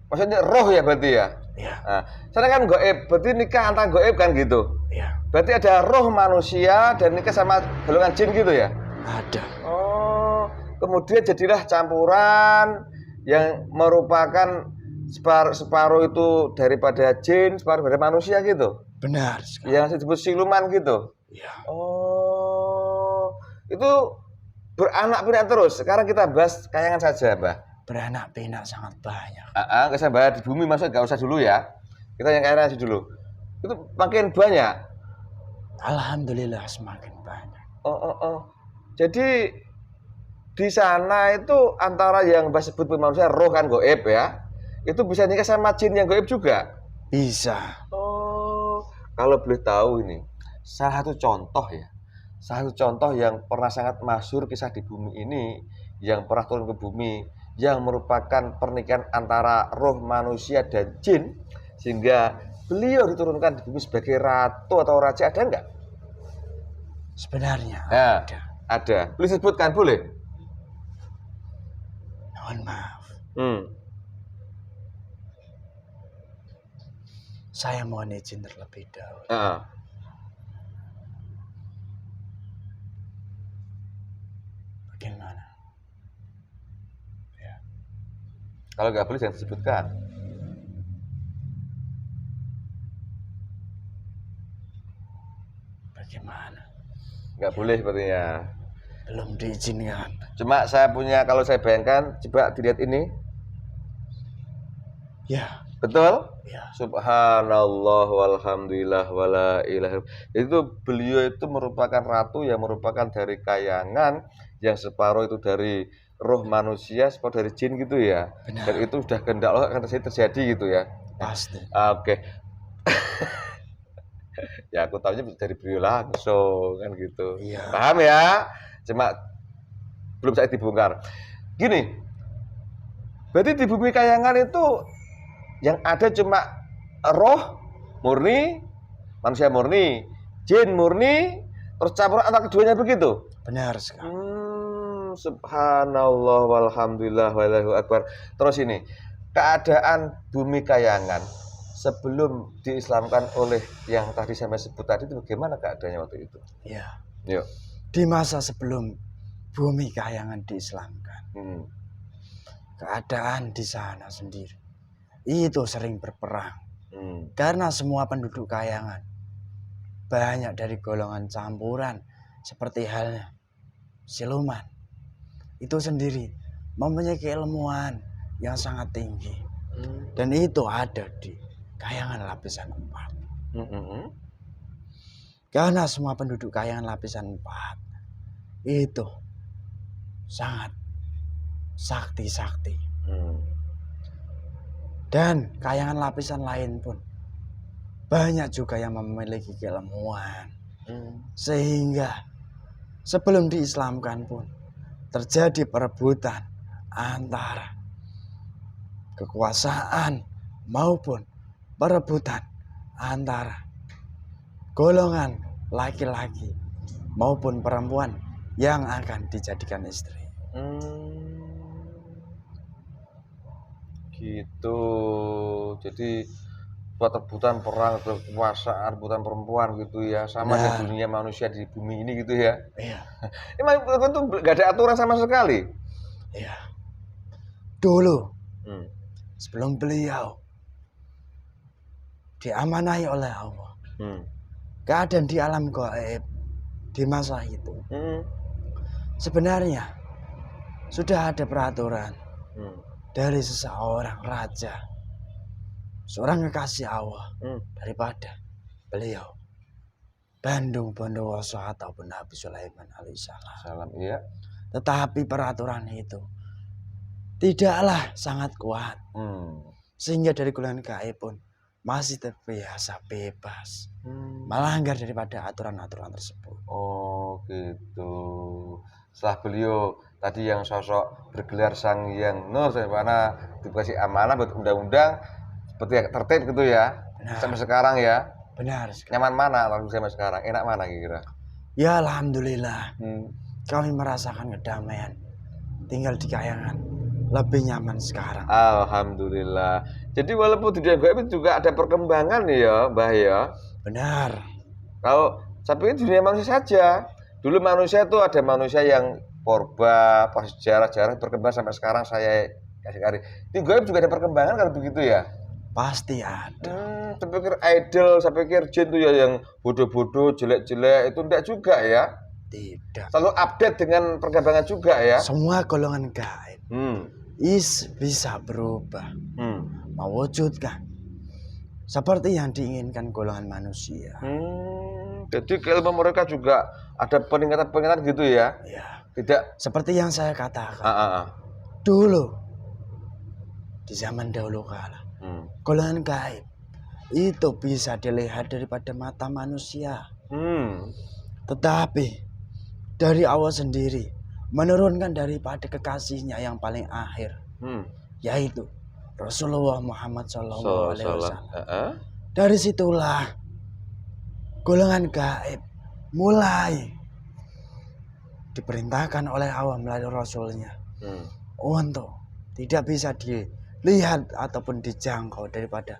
maksudnya roh ya berarti ya. Ya. Nah, sana kan gaib, berarti nikah antara gaib kan gitu. Ya. Berarti ada roh manusia dan nikah sama golongan jin gitu ya. Ada. Oh, kemudian jadilah campuran yang merupakan separuh itu daripada jin, separuh dari manusia gitu. Benar sekali. Yang disebut siluman gitu. Ya. Oh, itu beranak pinak terus. Sekarang kita bahas kayangan saja, Mbah. Beranak pinak sangat banyak. Nggak usah bahas di bumi, maksudnya nggak usah dulu ya. Kita yang kayangan aja dulu. Itu makin banyak. Alhamdulillah semakin banyak. Jadi di sana itu antara yang Mbah sebut manusia roh kan gaib ya. Itu bisa nikah sama jin yang gaib juga. Bisa. Oh, kalau boleh tahu ini, salah satu contoh ya, salah satu contoh yang pernah sangat masyhur kisah di bumi ini, yang pernah turun ke bumi, yang merupakan pernikahan antara roh manusia dan jin, sehingga beliau diturunkan di bumi sebagai ratu atau raja, ada enggak? Sebenarnya Nah, ada. ada. Boleh sebutkan, boleh? Mohon maaf. Saya mohon izin terlebih dahulu. Nah, Bagaimana? Ya. kalau nggak boleh jangan disebutkan. Bagaimana? Nggak boleh sepertinya. Belum diizinkan. Cuma saya punya, kalau saya bayangkan, coba dilihat ini. Ya. Betul? Ya. Subhanallah walhamdulillah wala ilaha. Itu beliau itu merupakan ratu yang merupakan dari kayangan, yang separuh itu dari roh manusia, separuh dari jin gitu ya. Benar. Dan itu sudah kehendak Allah akan terjadi gitu ya. Pasti. Oke. Ya aku tahunya dari beliau langsung kan gitu. Iya. Paham ya? Cuma belum saya dibongkar. Gini. Berarti di bumi kayangan itu yang ada cuma roh murni, manusia murni, jin murni, terus campuran antara keduanya begitu? Benar sekali. Subhanallah walhamdulillah wallahu akbar. Terus ini, keadaan bumi kayangan sebelum diislamkan oleh yang tadi saya sebut tadi itu bagaimana keadaannya waktu itu? Ya. Yuk. Di masa sebelum bumi kayangan diislamkan, keadaan di sana sendiri itu sering berperang. Karena semua penduduk kayangan banyak dari golongan campuran, seperti halnya siluman itu sendiri mempunyai keilmuan yang sangat tinggi. Dan itu ada di kayangan lapisan 4. Karena semua penduduk kayangan lapisan 4 itu sangat sakti-sakti. Dan kayangan lapisan lain pun banyak juga yang memiliki keilmuan. Sehingga sebelum diislamkan pun terjadi perebutan antara kekuasaan maupun perebutan antara golongan laki-laki maupun perempuan yang akan dijadikan istri. Gitu. Jadi buat rebutan perang, kekuasaan, rebutan perempuan gitu ya, sama di dunia manusia di bumi ini gitu ya. Iya. Emang itu nggak ada aturan sama sekali. Iya. Dulu sebelum beliau diamanahi oleh Allah, keadaan di alam gaib di masa itu sebenarnya sudah ada peraturan dari seseorang raja, seorang kekasih Allah daripada beliau, Bandung Bondowoso ataupun Nabi Sulaiman alaihissalam. Iya. Tetapi peraturan itu tidaklah sangat kuat, sehingga dari golongan gaib pun masih terbiasa bebas melanggar daripada aturan-aturan tersebut. Oh gitu. Setelah beliau tadi yang sosok bergelar Sang Hyang Nur, mana dikasih amanah buat undang-undang seperti yang tertib gitu ya. Benar. Sampai sekarang ya. Benar sekali. Nyaman mana lalu sampai sekarang? Enak mana kira-kira? Ya alhamdulillah. Kami merasakan kedamaian. Tinggal di kayangan lebih nyaman sekarang. Alhamdulillah. Jadi walaupun di dunia gaib itu juga ada perkembangan ya, Mbah ya. Benar. Kalau saya pikir dunia manusia saja. Dulu manusia itu ada manusia yang purba, pas sejarah berkembang sampai sekarang saya kasih kari. Di gaib juga ada perkembangan kalau begitu ya. Pasti ada. Saya pikir idol, saya pikir jin itu ya yang bodoh-bodoh, jelek-jelek itu enggak juga ya. Tidak. Selalu update dengan perkembangan juga ya. Semua golongan gaib bisa berubah, mewujudkan seperti yang diinginkan golongan manusia. Jadi ilmu mereka juga ada peningkatan-peningkatan gitu ya? Ya. Tidak seperti yang saya katakan. Dulu di zaman dahulu kala, golongan gaib itu bisa dilihat daripada mata manusia. Tetapi dari Allah sendiri menurunkan daripada kekasihnya yang paling akhir, yaitu Rasulullah Muhammad SAW. Dari situlah golongan gaib mulai diperintahkan oleh Allah melalui Rasulnya untuk tidak bisa dilihat ataupun dijangkau daripada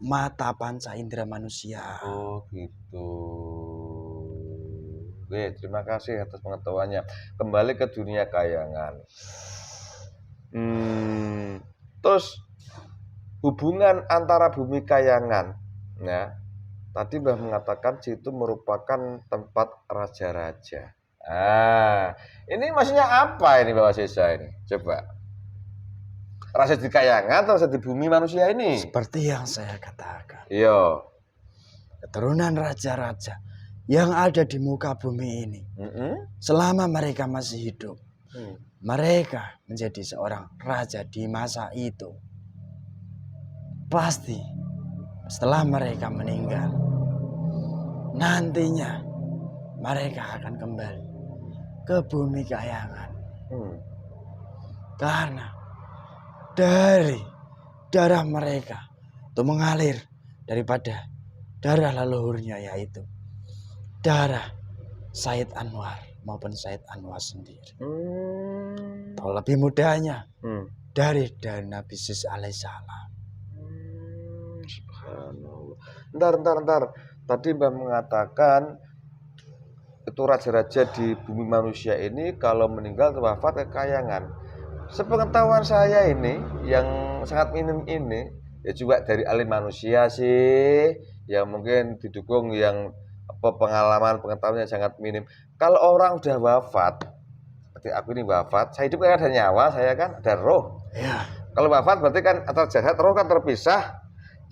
mata panca indera manusia. Oh gitu. Oke, terima kasih atas pengetahuannya. Kembali ke dunia kayangan. Terus hubungan antara bumi kayangan, ya. Tadi Mbah mengatakan situ merupakan tempat raja-raja. Ini maksudnya apa ini Bapak Sesa ini? Coba. Rasa di kayangan atau rasa di bumi manusia ini? Seperti yang saya katakan. Iya. Keturunan raja-raja yang ada di muka bumi ini. Selama mereka masih hidup. Mereka menjadi seorang raja di masa itu. Pasti setelah mereka meninggal, nantinya mereka akan kembali ke bumi kayangan. Karena dari darah mereka itu mengalir daripada darah leluhurnya, yaitu darah Said Anwar maupun Said Anwar sendiri. Atau lebih mudahnya dari Nabi Sis alaihissalam. Subhanallah. Ntar. Tadi Mbak mengatakan itu raja-raja di bumi manusia ini kalau meninggal atau wafat ke kayangan. Sepengetahuan saya ini yang sangat minim ini ya juga dari alim manusia sih, yang mungkin didukung yang pengalaman pengetahuannya sangat minim. Kalau orang udah wafat, seperti aku ini wafat, saya hidup kan ada nyawa, saya kan ada roh. Ya. Kalau wafat berarti kan antara jasad roh kan terpisah.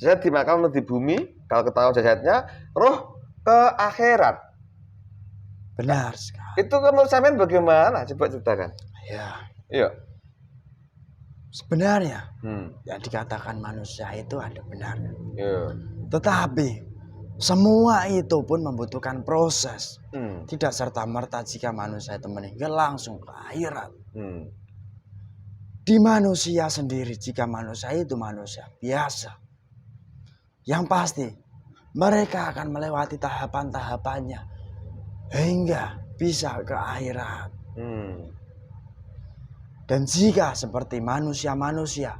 Jasad dimakamkan di bumi, kalau ketahuan jasadnya, roh ke akhirat. Benar sekali. Itu menurut sampean bagaimana? Coba ceritakan. Ya. Iya. Sebenarnya yang dikatakan manusia itu ada benarnya. Iya. Tetapi semua itu pun membutuhkan proses. Tidak serta-merta jika manusia itu meninggal langsung ke akhirat. Di manusia sendiri, jika manusia itu manusia biasa, yang pasti mereka akan melewati tahapan-tahapannya hingga bisa ke akhirat. Dan jika seperti manusia-manusia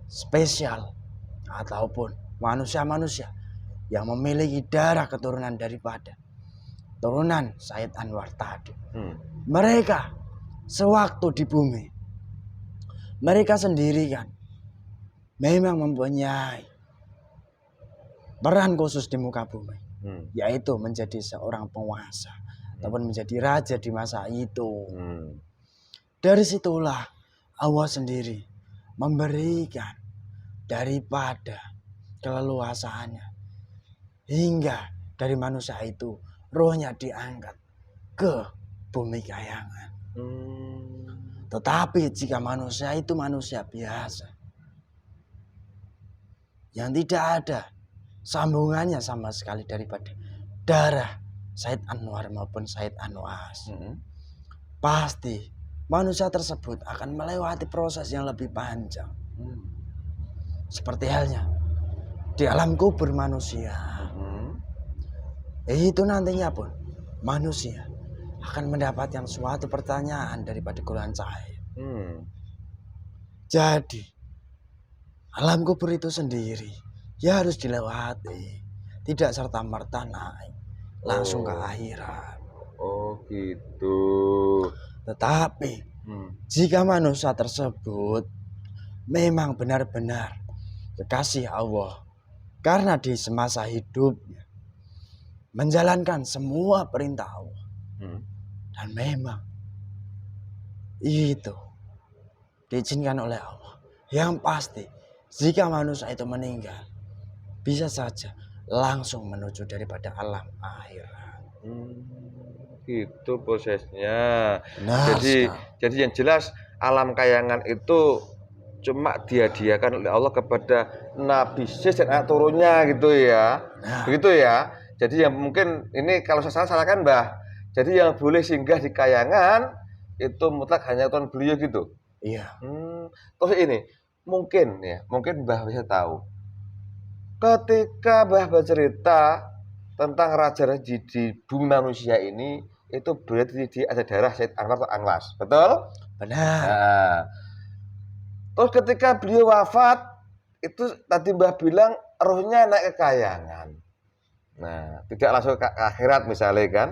spesial ataupun manusia-manusia yang memiliki darah keturunan daripada turunan Said Anwar tadi, mereka sewaktu di bumi, mereka sendiri kan memang mempunyai peran khusus di muka bumi, yaitu menjadi seorang penguasa ataupun menjadi raja di masa itu. Dari situlah Allah sendiri memberikan daripada keleluasaannya hingga dari manusia itu rohnya diangkat ke bumi kayangan. Tetapi jika manusia itu manusia biasa yang tidak ada sambungannya sama sekali daripada darah Said Anwar maupun Said Anwas, pasti manusia tersebut akan melewati proses yang lebih panjang. Seperti halnya di alam kubur manusia. Itu nantinya pun manusia akan mendapatkan suatu pertanyaan daripada golongan cahaya. Jadi alam kubur itu sendiri ya harus dilewati, tidak serta-merta naik langsung ke akhirat. Oh gitu. Tetapi jika manusia tersebut memang benar-benar kekasih Allah, karena di semasa hidupnya menjalankan semua perintah Allah, dan memang itu diizinkan oleh Allah, yang pasti jika manusia itu meninggal bisa saja langsung menuju daripada alam akhirat. Itu prosesnya. Nah, jadi yang jelas alam kayangan itu cuma dihadiahkan oleh Allah kepada Nabi Sis dan anak turunnya gitu ya. Nah. Begitu ya. Jadi yang mungkin ini kalau saya salahkan Mbah. Jadi yang boleh singgah di Kayangan itu mutlak hanya tuan beliau gitu. Iya. Terus ini mungkin Mbah bisa tahu. Ketika Mbah bercerita tentang raja-raja di bumi manusia ini, itu berarti ada darah Said Anwar atau Anwas, betul? Benar. Nah, terus ketika beliau wafat, itu tadi Mbah bilang rohnya naik ke Kayangan. Nah, tidak langsung ke akhirat misalnya kan?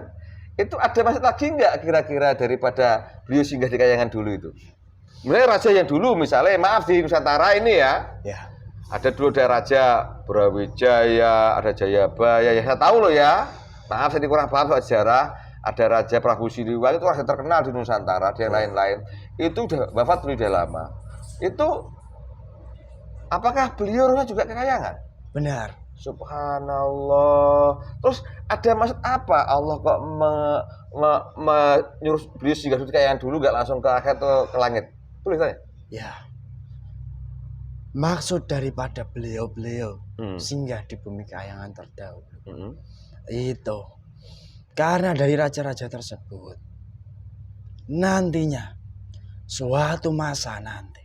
Itu ada maksud lagi nggak kira-kira daripada beliau singgah di Kayangan dulu itu? Sebenarnya raja yang dulu misalnya, maaf di Nusantara ini ya. Ya. Ada dulu ada Raja Brawijaya, ada Jayabaya, ya saya tahu loh ya. Maaf saya kurang paham soal sejarah. Ada Raja Prabu Siliwangi itu raja terkenal di Nusantara, dan lain-lain. Itu udah wafat udah lama. Itu apakah beliau rohnya juga ke Kayangan? Benar. Subhanallah. Terus ada maksud apa Allah kok menyuruh beliau singgah di Kayangan dulu, nggak langsung ke akhirat atau ke langit? Tulisannya. Ya. Maksud daripada beliau-beliau singgah di bumi Kayangan terdahulu itu karena dari raja-raja tersebut nantinya suatu masa nanti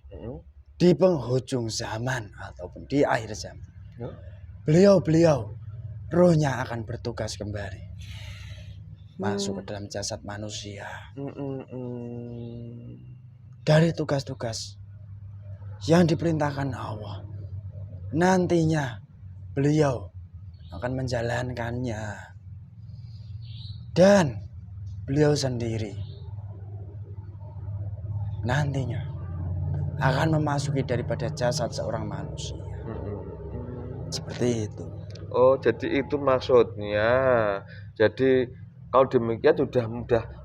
di penghujung zaman ataupun di akhir zaman beliau-beliau rohnya akan bertugas kembali masuk ke dalam jasad manusia. Dari tugas-tugas yang diperintahkan Allah, nantinya beliau akan menjalankannya, dan beliau sendiri nantinya akan memasuki daripada jasad seorang manusia. Seperti itu. Oh, jadi itu maksudnya. Jadi kalau demikian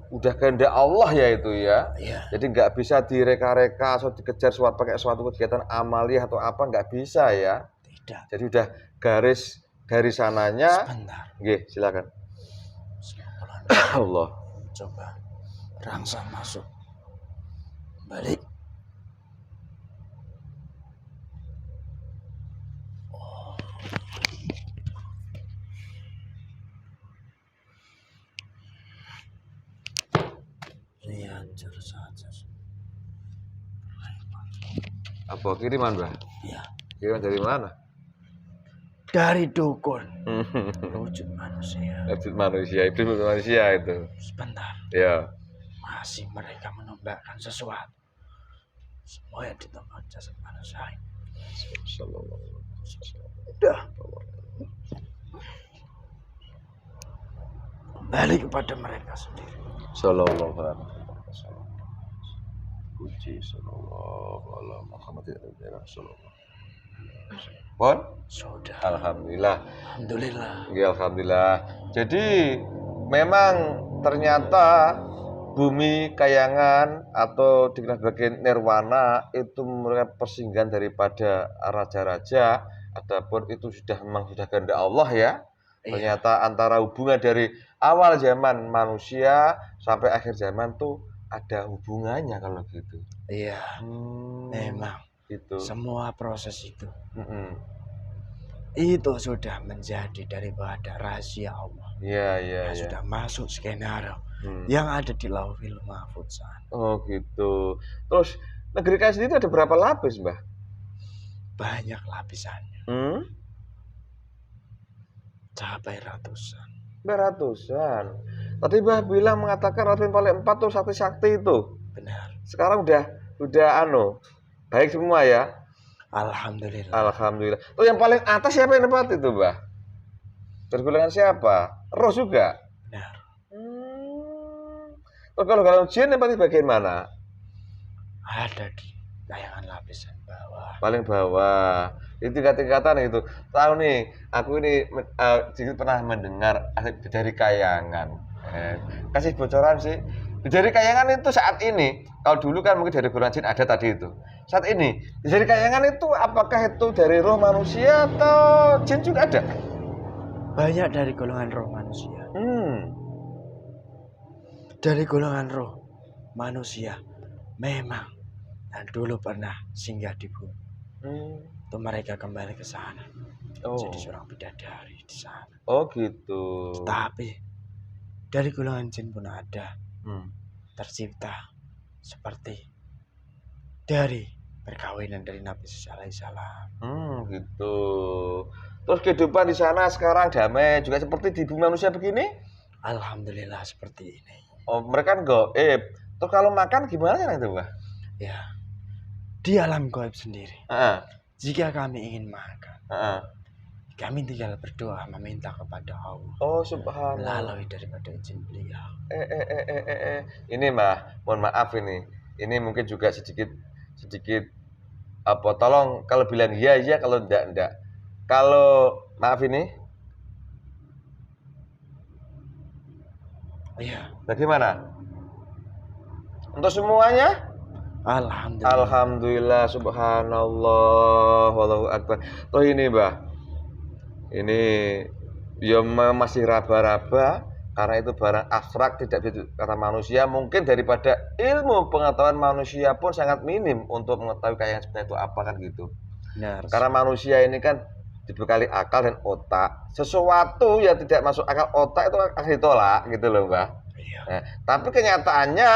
udah kehendak Allah ya itu ya. Iya. Jadi nggak bisa direka-reka atau dikejar pakai suatu kegiatan amaliah atau apa, nggak bisa ya. Tidak. Jadi udah garis sananya. Sebentar. Oke, silakan. Allah. Coba rangsang masuk. Balik. Hancur saja. Apa kiriman, Mbah? Iya. Kiriman dari mana? Dari dukun. Wujud manusia. Wujud manusia, itu manusia itu. Sebentar. Ya. Masih mereka menambahkan sesuatu. Semua yang ditemukan jasad manusia. Udah. Kembali kepada mereka sendiri. Sallallahu alaihi wasallam. Puji sallallahu alaihi wasallam. Pon? Sudah. Alhamdulillah. Alhamdulillah. Ya, alhamdulillah. Jadi memang ternyata bumi Kayangan atau dikenal sebagai Nirwana itu merupakan persinggahan daripada raja-raja. Adapun itu memang sudah kehendak Allah ya. Ternyata antara hubungan dari awal zaman manusia sampai akhir zaman tuh ada hubungannya kalau gitu. Iya. Memang itu. Semua proses itu. Itu sudah menjadi daripada rahasia Allah. Iya. Sudah masuk skenario yang ada di Lauhil Mahfuz. Oh gitu. Terus negeri kalian sendiri ada berapa lapis, Mbah? Banyak lapisannya. Capai ratusan. Ratusan. Tadi Mbah bilang mengatakan ratusan paling 4 tuh sakti-sakti itu. Benar. Sekarang udah baik semua ya. Alhamdulillah. Alhamdulillah. Tuh yang paling atas siapa yang dapat itu, Mbah? Tergolongan siapa? Roh juga. Benar. Terus kalau jin yang paling bagian mana? Ada di Kayangan lapisan bawah. Paling bawah. Itu tingkat-tingkatan itu. Tahu nih, aku ini pernah mendengar dari Kayangan. Kasih bocoran sih. Dari Kayangan itu saat ini, kalau dulu kan mungkin dari golongan jin ada tadi itu. Saat ini, dari Kayangan itu apakah itu dari roh manusia atau jin juga ada? Banyak dari golongan roh manusia. Dari golongan roh manusia memang dan dulu pernah singgah di bumi. Hmm. Itu mereka kembali ke sana. Oh. Jadi seorang bidadari di sana. Oh gitu. Tapi dari golongan jin pun ada Hmm. tercipta seperti dari perkawinan dari Nabi Alaihissalam. Gitu. Terus kehidupan di sana sekarang damai juga seperti di bumi manusia begini? Alhamdulillah seperti ini. Oh, mereka kan gaib. Terus kalau makan gimana itu, Pak? Ya, di alam gaib sendiri. Jika kami ingin makan, kami tinggal berdoa meminta kepada Allah. Oh, subhanallah. Melalui daripada izin beliau. Ini Mbah, mohon maaf ini. Ini mungkin juga sedikit apa, tolong kalau bilang iya, kalau enggak. Kalau maaf ini, Iya. bagaimana? Untuk semuanya? Alhamdulillah. Alhamdulillah, subhanallah, wallahu akbar. Toh ini Mbah, ini ya masih raba-raba karena itu barang abstrak, tidak bisa kata manusia. Mungkin daripada ilmu pengetahuan manusia pun sangat minim untuk mengetahui kayak sebenarnya itu apa kan gitu. Benar. Karena manusia ini kan dibekali akal dan otak. Sesuatu yang tidak masuk akal otak itu akan ditolak gitu loh Mbah. Iya. Nah, tapi kenyataannya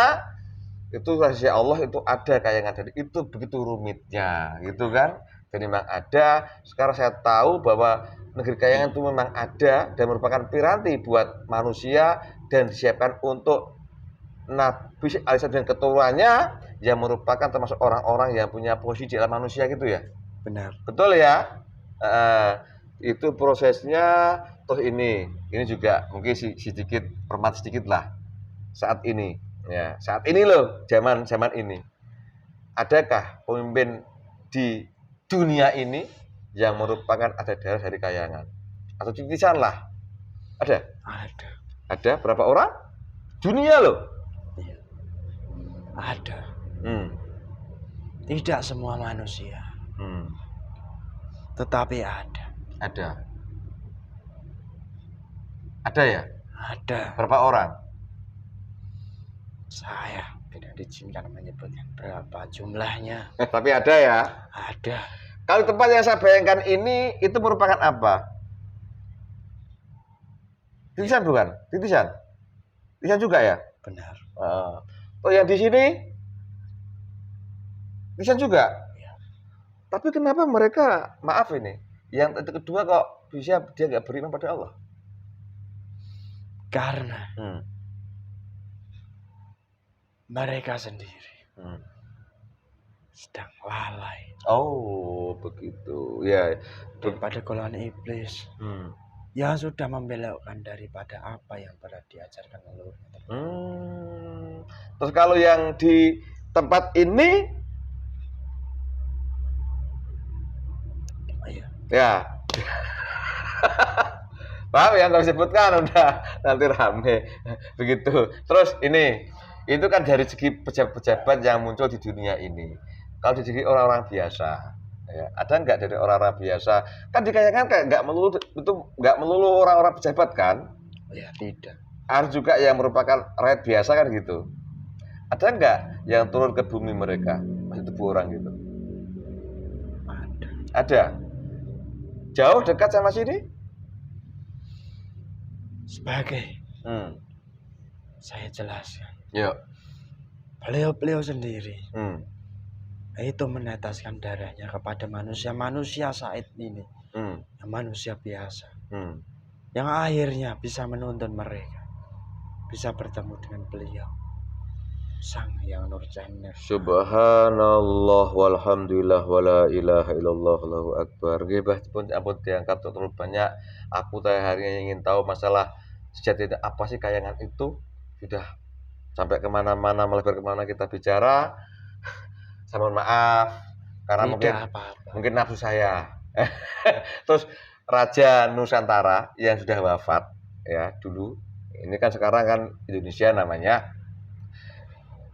itu rahasia Allah, itu ada kayangan dari itu begitu rumitnya gitu kan. Jadi memang ada. Sekarang saya tahu bahwa negeri kayangan itu memang ada dan merupakan piranti buat manusia dan disiapkan untuk Nabi alaihissalam dan keturunannya yang merupakan termasuk orang-orang yang punya posisi dalam manusia gitu ya. Benar. Betul ya. Itu prosesnya. Terus ini juga mungkin sedikit permat sedikit lah saat ini ya, saat ini loh, zaman ini adakah pemimpin di dunia ini yang merupakan ada darah dari kayangan atau titisan lah? Ada berapa orang dunia loh? Iya. Ada. Tidak semua manusia, tetapi ada ya? Ada. Berapa orang? Saya tidak diizinkan menyebutkan berapa jumlahnya. Tapi ada ya? Ada. Kalau tempat yang saya bayangkan ini itu merupakan apa? Titisan bukan? Titisan juga ya? Benar. Oh, yang di sini titisan juga? Ya. Tapi kenapa mereka, maaf ini, yang kedua kok bisa dia nggak beriman pada Allah? Karena mereka sendiri sedang lalai. Oh, begitu. Ya. Daripada golongan iblis yang sudah membelokkan daripada apa yang pernah diajarkan leluhurnya. Terus kalau yang di tempat ini, ya. Paham ya, nggak disebutkan udah nanti rame begitu. Terus ini itu kan dari segi pejabat-pejabat yang muncul di dunia ini. Kalau dari segi orang-orang biasa, ya, ada nggak dari orang-orang biasa? Kan di kayangan kayak nggak melulu orang-orang pejabat kan? Ya tidak. Harus juga yang merupakan rakyat biasa kan gitu. Ada nggak yang turun ke bumi mereka masih tubuh orang gitu? Ada. Jauh dekat sama sini? Sebagai saya jelaskan. Yuk. Beliau sendiri itu meneteskan darahnya kepada manusia saat ini, manusia biasa, yang akhirnya bisa menuntun mereka, bisa bertemu dengan beliau, Sang Hyang Nurjana. Subhanallah walhamdulillah wala ilaha illallah Allahu akbar. Nggih, pun ampun diangkat terlalu banyak. Aku hari ini ingin tahu masalah sejatinya apa sih kayangan itu. Sudah sampai kemana-mana, melebar kemana kita bicara. Saya mohon maaf karena mungkin nafsu saya. Terus Raja Nusantara yang sudah wafat ya dulu. Ini kan sekarang kan Indonesia namanya.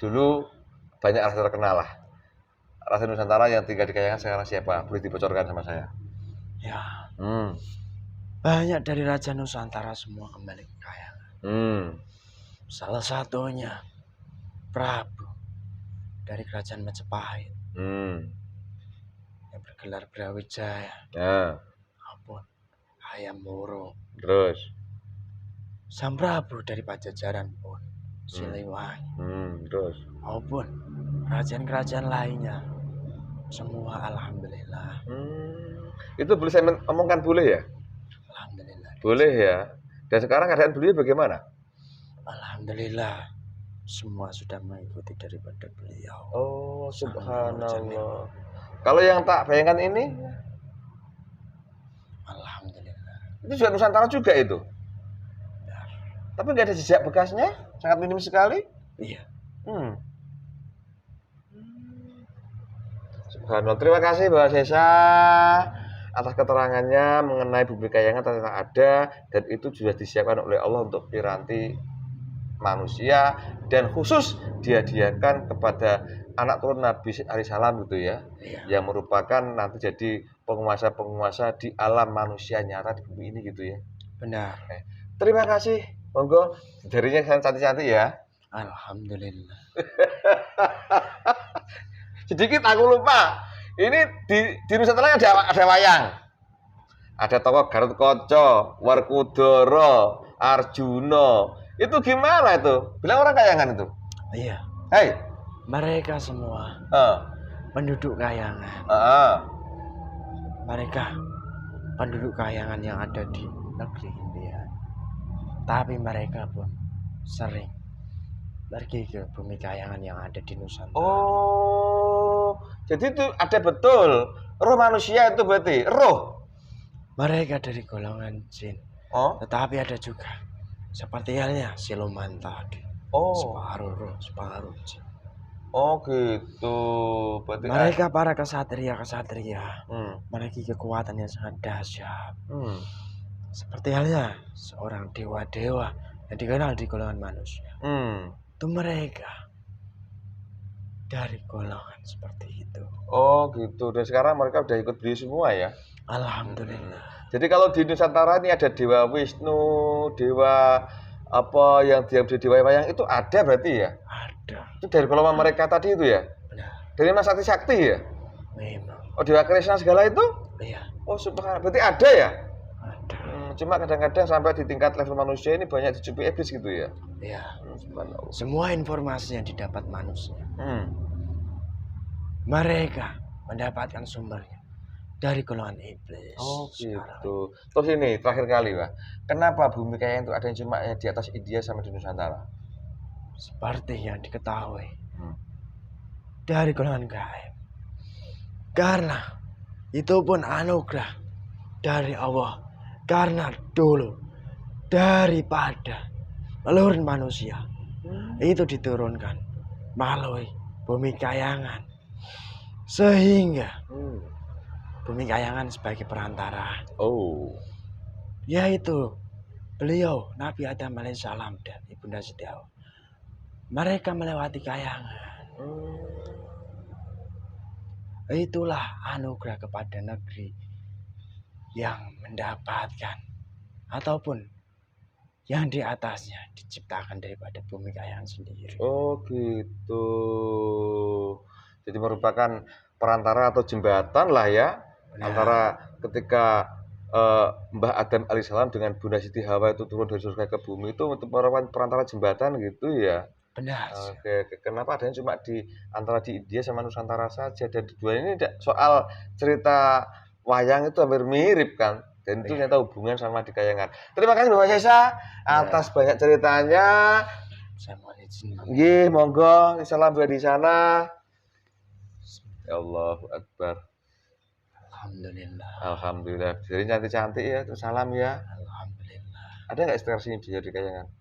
Dulu banyak raja terkenal lah. Raja Nusantara yang tinggal di kayangan sekarang siapa? Boleh dibocorkan sama saya? Ya. Banyak dari Raja Nusantara semua kembali ke kayangan. Salah satunya Prabu dari Kerajaan Majapahit. yang bergelar Brawijaya Nah, maupun Hayam Wuru. terus. Sang Prabu dari Pajajaran pun, Siliwangi, Terus. maupun kerajaan-kerajaan lainnya, semua alhamdulillah. Itu boleh saya omongkan, boleh ya? Alhamdulillah. Boleh ya. Dan sekarang keadaan beliau bagaimana? Alhamdulillah, semua sudah mengikuti daripada beliau. Oh, subhanallah. Kalau yang tak bayangkan ini, alhamdulillah. itu juga Nusantara juga itu. Benar. Tapi nggak ada jejak bekasnya, sangat minim sekali. Iya. Subhanallah. Terima kasih Mbak Sesa atas keterangannya mengenai Bumi Kayangan ternyata ada dan itu sudah disiapkan oleh Allah untuk piranti manusia dan khusus dihadiahkan kepada anak turun Nabi alaihissalam gitu ya, yang merupakan nanti jadi penguasa-penguasa di alam manusia nyata di bumi ini gitu ya. Benar. Terima kasih, monggo jarinya cantik-cantik ya. Alhamdulillah. Sedikit aku lupa, ini di Nusantara ada wayang, ada tokoh Gatot Werkudara, Arjuna. Itu gimana itu? Bilang orang Kayangan itu. Iya. Hei, mereka semua penduduk Kayangan. Mereka penduduk Kayangan yang ada di negeri India. Tapi mereka pun sering pergi ke Bumi Kayangan yang ada di Nusantara. Oh, jadi itu ada betul roh manusia itu berarti roh. Mereka dari golongan jin. Tetapi ada juga seperti halnya siluman tadi. Separuh roh, separuh jin. Oh gitu. Berarti mereka para kesatria memiliki kekuatan yang sangat dahsyat. Seperti halnya seorang dewa-dewa yang dikenal di golongan manusia. Itu mereka dari golongan seperti itu. Oh gitu. Dan sekarang mereka udah ikut beli semua ya. Alhamdulillah. Jadi kalau di Nusantara ini ada Dewa Wisnu, Dewa apa yang diam di Dewa Wayang itu ada berarti ya? Ada. Itu dari golongan mereka tadi itu ya? Benar. Dari Mas Sakti ya? Memang. Oh Dewa Krishna segala itu? Iya. Oh subhanallah. Berarti ada ya? Ada. Cuma kadang-kadang sampai di tingkat level manusia ini banyak dicubi iblis gitu ya? Iya. Semua informasi yang didapat manusia, mereka mendapatkan sumbernya dari golongan iblis. Oh gitu. Terus ini terakhir kali Pak, kenapa Bumi Kayangan itu ada yang cuma di atas India sama di Nusantara? Seperti yang diketahui dari golongan gaib. Karena itu pun anugerah dari Allah. Karena dulu daripada leluhur manusia itu diturunkan melalui Bumi Kayangan, sehingga Bumi Kayangan sebagai perantara. Yaitu beliau Nabi Adam alaihissalam dan Ibunda Siti Hawa. Mereka melewati Kayangan. Itulah anugerah kepada negeri yang mendapatkan ataupun yang di atasnya diciptakan daripada Bumi Kayangan sendiri. Oh gitu. Jadi merupakan perantara atau jembatan lah ya. Benar. Antara ketika Mbah Adam alaihissalam dengan Bunda Siti Hawa itu turun dari surga ke bumi itu merupakan perantara jembatan gitu ya. Benar. Oke. Kenapa adanya cuma di antara di India sama Nusantara saja, dan dua ini soal cerita wayang itu hampir mirip kan, dan itu ternyata hubungan sama di Kayangan. Terima kasih Bapak Sesa atas banyak ceritanya. Saya mohon izin. Nggih, monggo. Salam buat di sana. Ya Allahu Akbar. Alhamdulillah. Alhamdulillah. Jadi cantik-cantik ya. Terus salam ya. Alhamdulillah. Ada nggak inspirasi dia di Kayangan?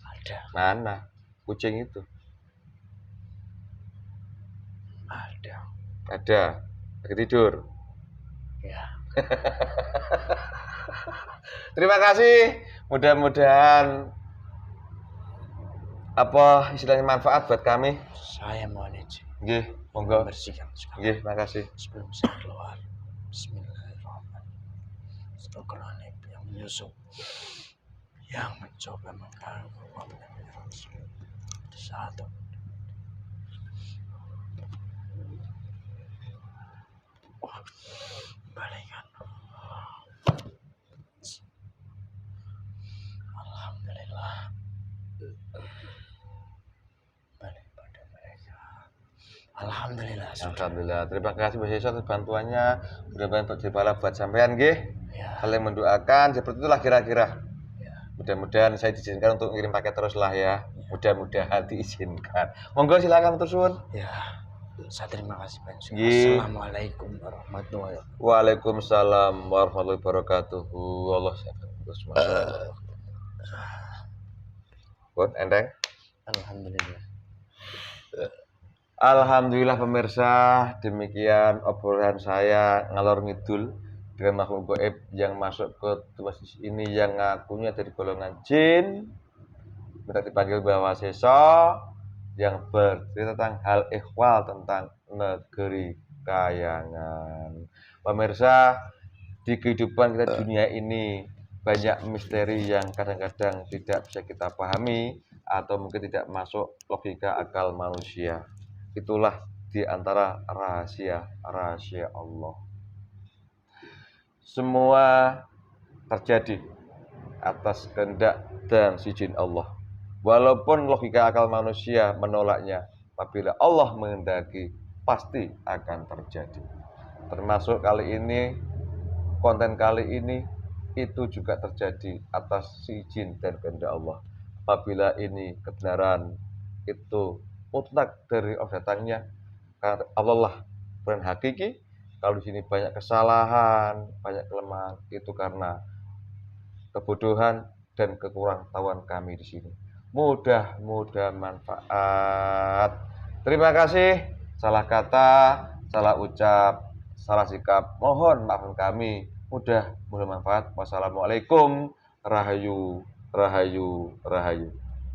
Ada. Mana? Kucing itu. Ada. Ada. Lagi tidur. Ya. Terima kasih. Mudah-mudahan apa istilahnya manfaat buat kami. Saya mohon izin. Nggih, monggo. Bersihkan sekali. Nggih, makasih. Sebelum saya keluar. Bismillahirrahmanirrahim. Astagfirullahaladzim yang menyusup, yang mencoba mengganggu satu. Kembalikan. Alhamdulillah. Balik pada mereka. Alhamdulillah. Alhamdulillah. Terima kasih Mas Yesus atas bantuannya. Mudah-mudahan berjaya buat sampean nggih. Ya. Saling mendoakan seperti itulah kira-kira. Ya. Mudah-mudahan saya diizinkan untuk ngirim paket terus lah ya. Mudah-mudahan diizinkan. Monggo silakan terus Sun. Ya. Saya terima kasih banyak. Nggih. Assalamualaikum warahmatullahi wabarakatuh. Waalaikumsalam warahmatullahi wabarakatuh. Allah terus masyaallah. Bon, endeng. Alhamdulillah. Alhamdulillah pemirsa, demikian obrolan saya ngalor ngidul dengan makhluk gaib yang masuk ke tubuh ini yang ngakunya dari golongan jin. Minta dipanggil Bawa Seso yang bercerita tentang hal ehwal tentang negeri kayangan. Pemirsa, di kehidupan kita dunia ini banyak misteri yang kadang-kadang tidak bisa kita pahami atau mungkin tidak masuk logika akal manusia. Itulah di antara rahasia Allah. Semua terjadi atas kehendak dan izin Allah. Walaupun logika akal manusia menolaknya, apabila Allah menghendaki pasti akan terjadi. Termasuk kali ini, konten kali ini itu juga terjadi atas izin dan kehendak Allah. Apabila ini kebenaran itu mutlak dari Allah datangnya, karena Allah lah benar hakiki. Kalau di sini banyak kesalahan, banyak kelemahan, itu karena kebodohan dan kekurang tahuan kami di sini. Mudah-mudahan manfaat. Terima kasih. Salah kata, salah ucap, salah sikap, mohon maafkan kami. Mudah-mudahan manfaat. Wassalamualaikum. Rahayu, rahayu, rahayu.